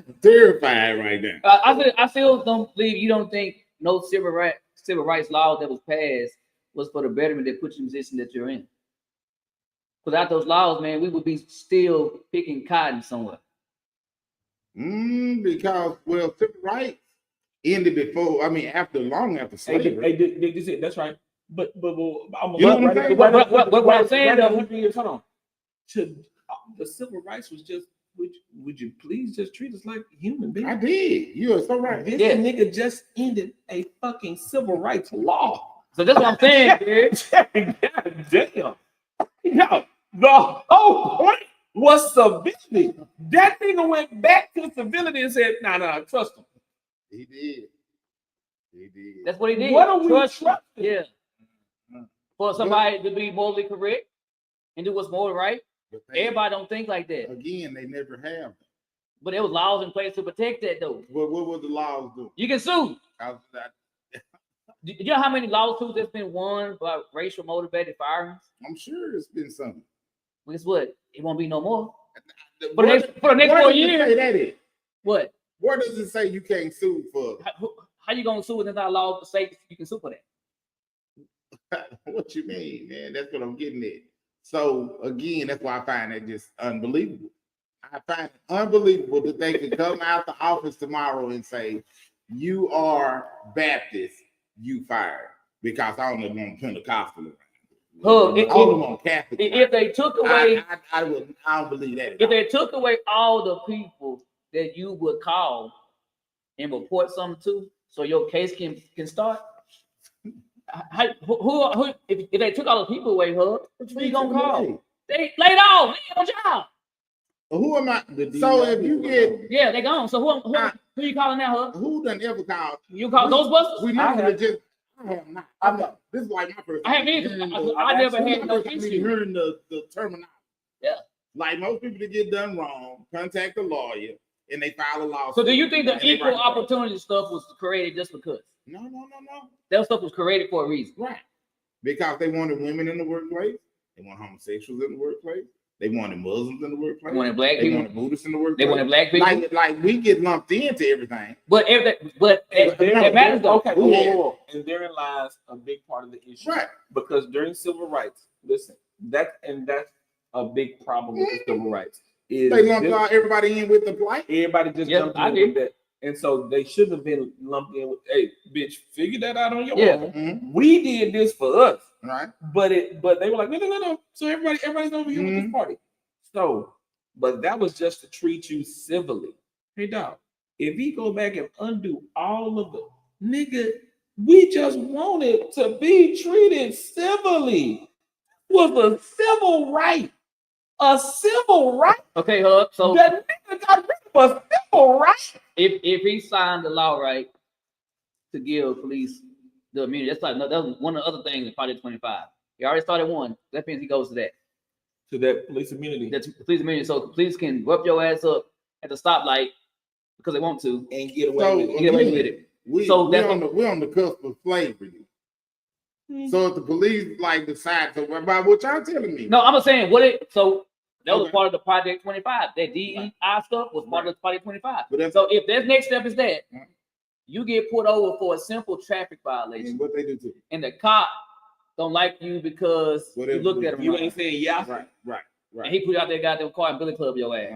I'm terrified right now. I still don't believe you don't think no civil rights law that was passed was for the betterment that put you in the position that you're in. Without those laws, man, we would be still picking cotton somewhere. Because civil rights ended long after slavery. Hey, that's right. But I'm You know what I'm saying? What I'm saying, though, 100 years. Hold on. The civil rights was just. Would you please just treat us like human beings? I did. You are so right. This nigga just ended a fucking civil rights law. So that's what I'm saying, dude. God damn. Yo, the whole point was civility. That nigga went back to civility and said, nah, trust him. He did. That's what he did. What are we trusting? trusting? Yeah. For somebody to be morally correct and do what's morally right. Everybody don't think like that. Again, they never have. But there was laws in place to protect that, though. What would the laws do? You can sue. How's that? You know how many lawsuits that's been won by racial motivated firings? I'm sure it's been something. Guess what? It won't be no more. For the next 4 years. Say that is? What? Where does it say you can't sue for? How you gonna sue when there's not a law to say you can sue for that? What you mean, man? That's what I'm getting at. So again, that's why I find that just unbelievable. I find it unbelievable that they could come out the office tomorrow and say, "You are Baptist, you fired," because I don't want Pentecostal around. If they took away, I don't believe that. If they took away all the people that you would call and report something to, so your case can start. Who if they took all the people away, who you gonna call? They laid off. They on job. Who am I? So if you get they gone. So who you calling now, huh? Who done ever called? You call Ghostbusters? We never just. I have not. I'm not. This is like my first. I haven't either. I never had no issue hearing the terminology. Yeah. Like most people that get done wrong, contact a lawyer and they file a lawsuit. So do you think the equal opportunity stuff was created just because? No. That stuff was created for a reason. Right. Because they wanted women in the workplace. They want homosexuals in the workplace. They wanted Muslims in the workplace. They wanted black people. They wanted Buddhists in the workplace. They wanted black people. Like we get lumped into everything. But that matters though. Okay. And therein lies a big part of the issue. Right. Because during civil rights, listen, that's a big problem with the civil rights. They lumped everybody in with the plight. Everybody just jumped in with that. And so they shouldn't have been lumped in with, hey, bitch, figure that out on your own. Mm-hmm. We did this for us. Right. But they were like, no. So everybody's over here with this party. So, but that was just to treat you civilly. Hey, dog, if he go back and undo all of the nigga, we just wanted to be treated civilly. Was a civil right. A civil right. Okay, Hub. So that nigga got rid of a civil right. If he signed the law right to give police the immunity, that's like that was one of the other things in Project 25. He already started one. That means he goes to that. To that police immunity. That's police immunity. So the police can whip your ass up at the stoplight because they want to and get away with it. Get away with it. We're on the cusp of slavery. Mm-hmm. So if the police decide to about what y'all telling me. No, I'm saying that was part of the Project 25. That DEI stuff was part of the Project 25. So if their next step is that you get put over for a simple traffic violation, and what they do to you, and the cop don't like you because you looked at him. You ain't saying yeah. Right. And he put you out there goddamn car and Billy Club your ass.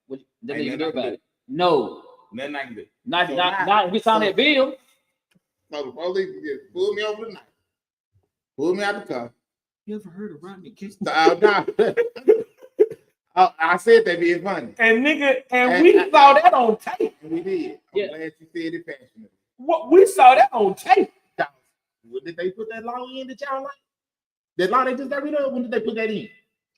What you can do about it? No. Nothing I can do. Not if you sign that bill. So the police just pull me over the night. Pull me out the car. You ever heard of Rodney King? I said that being funny. And we saw that on tape. We did. I'm glad you said it passionately. What we saw that on tape. Did they put that law in that y'all like? That law they just got rid of? When did they put that in?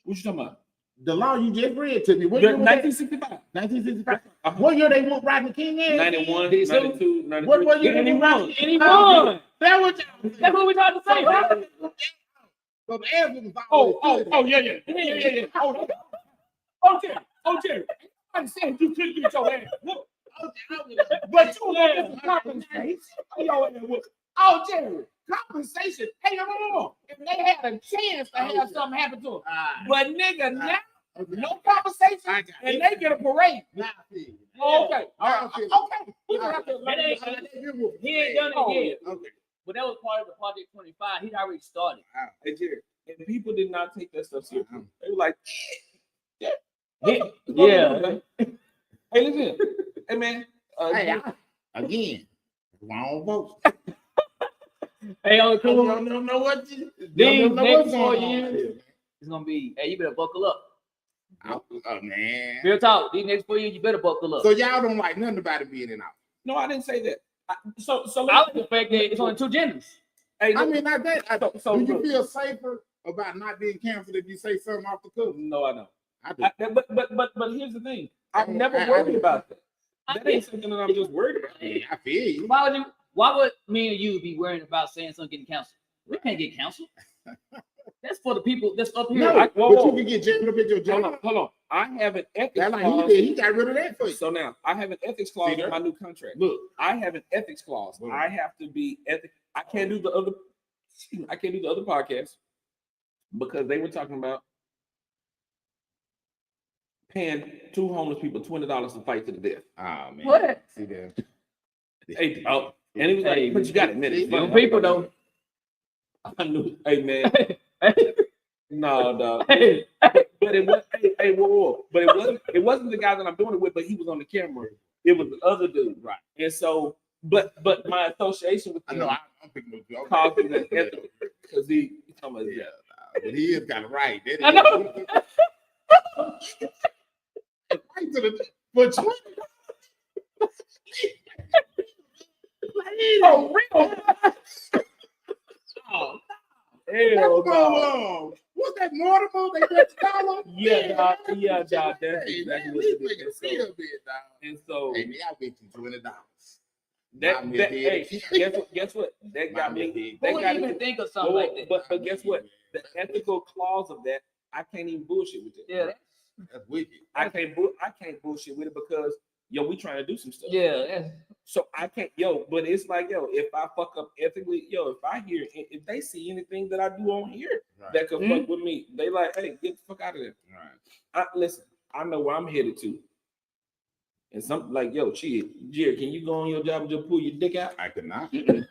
What you talking about? The law you just read to me. What 1965. 1965. What year they want Rodney King in? 91, 92, 93. What year they want? He won. That's what we tried to say. So the answer was yeah. Oh, Jerry. I said you couldn't get your ass whooped. But you want compensation. Oh, Jerry, compensation. Hey, no. If they had a chance to have something happen to them. But nigga, now, no compensation, and they get a parade. Okay. All right. Okay. He ain't done it yet. Okay. But that was part of the Project 25. He already started. Hey, Jerry. And people did not take that stuff seriously. They were like, yeah. Hey, listen. Hey, man. Again, wrong vote. Hey, cool. You don't know what these next 4 years, it's gonna be. Hey, you better buckle up. Oh man. Real talk. These next 4 years, you better buckle up. So y'all don't like nothing about it being in out. No, I didn't say that. So I like the fact that it's only 2 genders. Hey, I mean, not that. Do you feel safer about not being canceled if you say something off the cuff? No, I don't. I do. But here's the thing. I've never worried about that. That ain't something that I'm just worried about. I feel you. Why would me and you be worrying about saying something getting canceled? We can't get canceled. That's for the people that's up here. No, but you can get jammed up at your job. Hold on. I have an ethics clause. He got rid of that for you. So now I have an ethics clause in my new contract. Look, I have an ethics clause. I have to be ethics. I can't do the other podcasts because they were talking about paying 2 homeless people $20 to fight to the death. Oh man. What? See that? Hey, and it was like, but you got to admit it. Young people though. I knew, hey man. No, dog. But it was whoa. But it wasn't the guy that I'm doing it with, but he was on the camera. It was the other dude, right? And so, but my association with him, I'm picking up caused me that because he talking about but he is kind of right. I know. Right to the for 20. Oh, real? Oh, hell no. What's that Mortimer? They got dollar? Yeah, dog. That's hey, exactly man, what it is. And so, hey, me, I bet you $20. Guess what? That got me. Who would even think of something like that? But guess what? The ethical clause of that, I can't even bullshit with it. Yeah, that's wicked. I can't bullshit with it because we trying to do some stuff. Yeah. So I can't, but it's like, if I fuck up ethically, if I hear, if they see anything that I do on here that could fuck with me, they like, hey, get the fuck out of there. Right. Listen, I know where I'm headed to. And something like, shit, Jerry, can you go on your job and just pull your dick out? I could not. I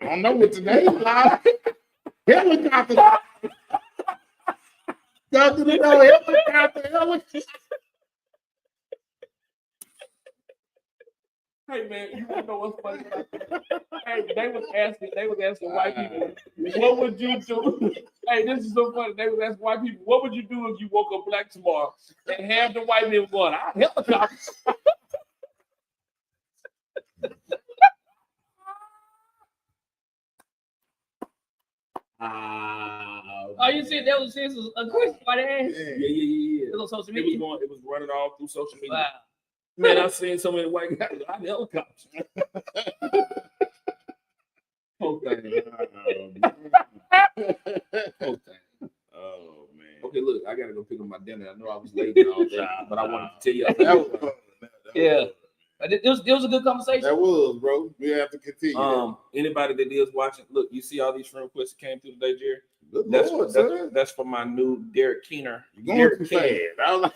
don't know what today is like. Helicopter. Helicopter. Hey man, you don't know what's funny about that? Hey, they was asking white people, what would you do? Hey, this is so funny. They was asking white people, what would you do if you woke up black tomorrow and have the white men going, I helicopter. Oh, you said that was a question by the ass? Yeah. It was on social media. It was running all through social media. Wow. Man, I've seen so many white guys on helicopters. Whole thing. Oh man. Okay, look, I gotta go pick up my dinner. I know I was late all day, but I wanted to tell you. That was fun. Yeah. It was a good conversation. That was, bro. We have to continue. Anybody that is watching, look, you see all these friend requests that came through today, Jerry? That's for my new Derek Keener. You're going too fast.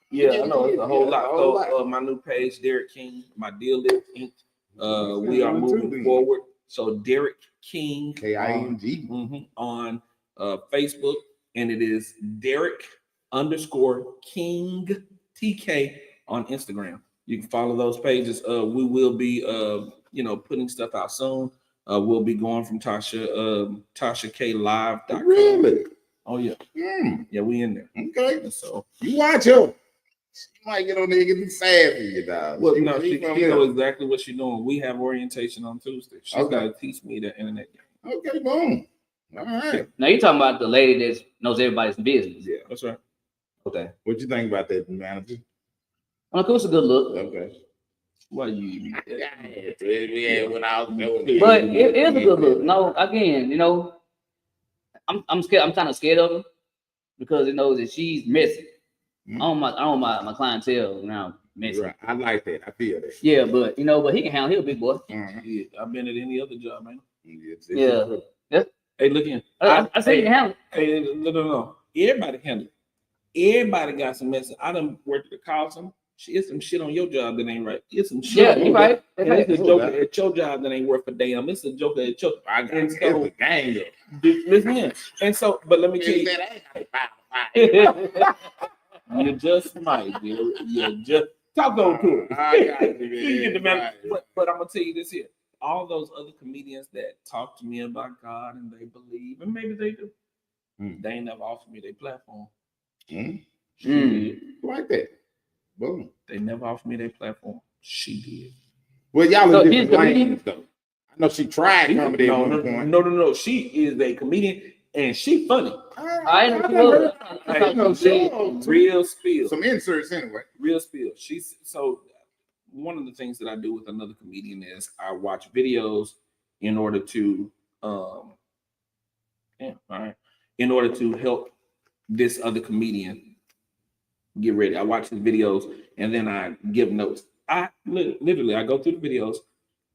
Yeah, I know it's a whole lot. So my new page, Derek King, my deal is inked. We are moving forward. So Derek King, King, on Facebook, and it is Derek _King TK on Instagram. You can follow those pages. We will be putting stuff out soon. We'll be going from TashaKLive.com. Really? Oh yeah. Yeah, we in there. Okay. So you watch her. She might get on there and get sad for you, dog. Well, no, she knows exactly what she's doing. We have orientation on Tuesday. She's gonna teach me the internet game. Okay, boom. All right. Now you're talking about the lady that knows everybody's business. Yeah, that's right. Okay. What you think about that, manager? Well, it's a good look. Okay. What you? Yeah, when I was doing but it is a good look. No, again, I'm scared. I'm kind of scared of her because it knows that she's messy. I don't want my clientele now messy. Right. I like that. I feel that. Yeah, but but he can handle. He's a big boy. Yeah, I've been at any other job, man. Yeah. Hey, look in. I say you can handle. Hey, no. Everybody handle it. Everybody got some mess. I done worked at the call center. It's some shit on your job that ain't right. It's some shit. Yeah, you right. It's a joke at your job that ain't worth a damn. It's a joke at your. I got it's a gang. Listen in. And so, but let me tell you. You just might, dude. You just talk on to it. You get the man. But I'm gonna tell you this here. All those other comedians that talk to me about God and they believe, and maybe they do, they ain't never offered me their platform. Like that. Boom. They never offered me their platform. She did. Well, y'all are different lanes, though. I know she tried comedy at one point. No. She is a comedian and she funny. I know real spill. Some inserts anyway. Real spill. So one of the things that I do with another comedian is I watch videos in order to in order to help this other comedian get ready. I watch his videos and then I give notes. I literally I go through the videos.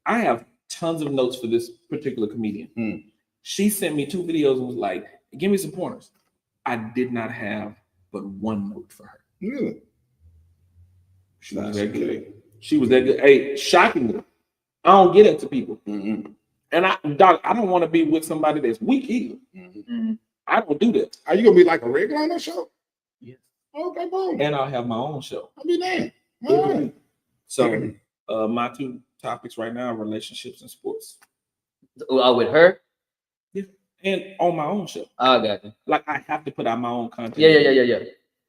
I have tons of notes for this particular comedian. She sent me 2 videos and was like, give me some pointers. I did not have but 1 note for her. Really? She was that good. She was that good. Hey, shockingly, I don't get it to people. And I don't want to be with somebody that's weak either. I don't do that. Are you gonna be like a regular on that show? Yes. Okay, boom. And I'll have my own show. I'll be there. Every week. So my two topics right now are relationships and sports. With her? Yeah. And on my own show. I got you. Like I have to put out my own content. Yeah.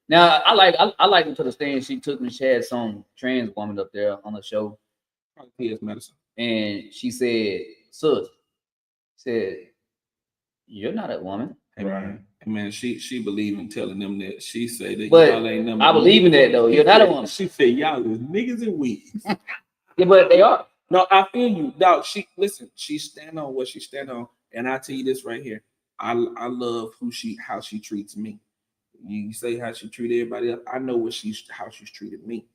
Now I like to the stand she took when she had some trans woman up there on the show. Probably PS medicine. And she said, you're not a woman. Right. Man, she believe in telling them that. She say that but y'all ain't number. I believe in that though. You're not a woman. She said y'all is niggas and weeds. Yeah, but they are. No, I feel you. Dog, she stand on what she stand on. And I tell you this right here. I love how she treats me. You say how she treat everybody else. I know how she's treated me.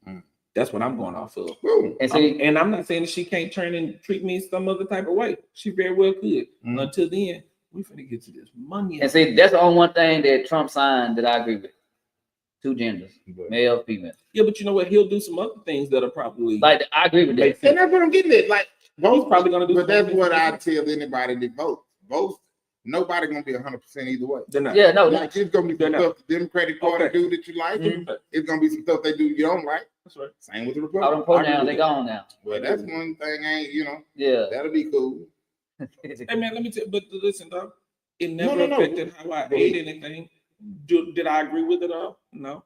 That's what I'm going off of. And I'm not saying that she can't turn and treat me some other type of way. She very well could. Until then, we finna get to this money. And see, that's the only one thing that Trump signed that I agree with. 2 genders, male, female. Yeah, but you know what? He'll do some other things that are probably like I agree with that. And that's what I'm getting at. Like he's probably gonna do. But that's what I tell anybody that vote. Nobody gonna be 100% either way. They're not. Yeah, no. Like it's gonna be some stuff the Democratic Party do that you like. It's gonna be some stuff they do you don't like. That's right. Same with the All Republicans. them pronouns, they gone now. Well, that's one thing. Yeah. That'll be cool. Hey man, let me tell you. But listen, dog. It never affected how I ate anything. Did I agree with it all? No.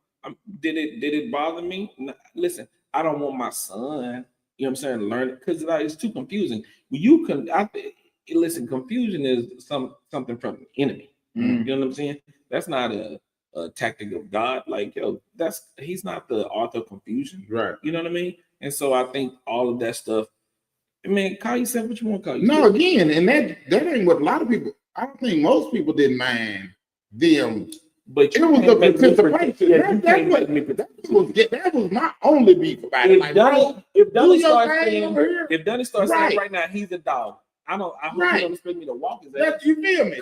Did it bother me? No. Listen, I don't want my son, you know what I'm saying, learn it because it's too confusing. You can, listen, confusion is something from the enemy. You know what I'm saying? That's not a tactic of God. Like, he's not the author of confusion. Right. You know what I mean? And so I think all of that stuff, call yourself what you want to call yourself. No, again, and that ain't what a lot of people, I don't think most people didn't mind them. But it was the participation. That was my only beef about it. If Donnie starts saying right now he's a dog, I hope you don't expect me to walk his ass. You feel me?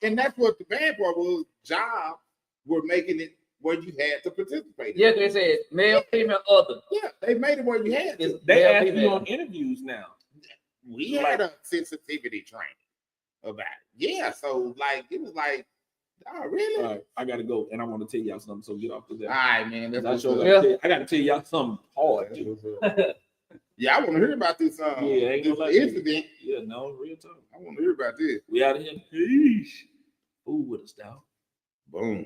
And that's what the bad part was. Jobs were making it where you had to participate. Yeah, they said male, female, other. Yeah, they made it where you had to. They ask you on interviews now. We had a sensitivity training about it. Yeah, so it was like, oh, really? All right, I gotta go, and I want to tell y'all something. So get off of that. All right, man. I gotta tell y'all something hard. Yeah, I want to hear about this. Ain't this incident. Yeah, no, real talk. I want to hear about this. We out of here. Peace. Ooh, with us, dog. Boom.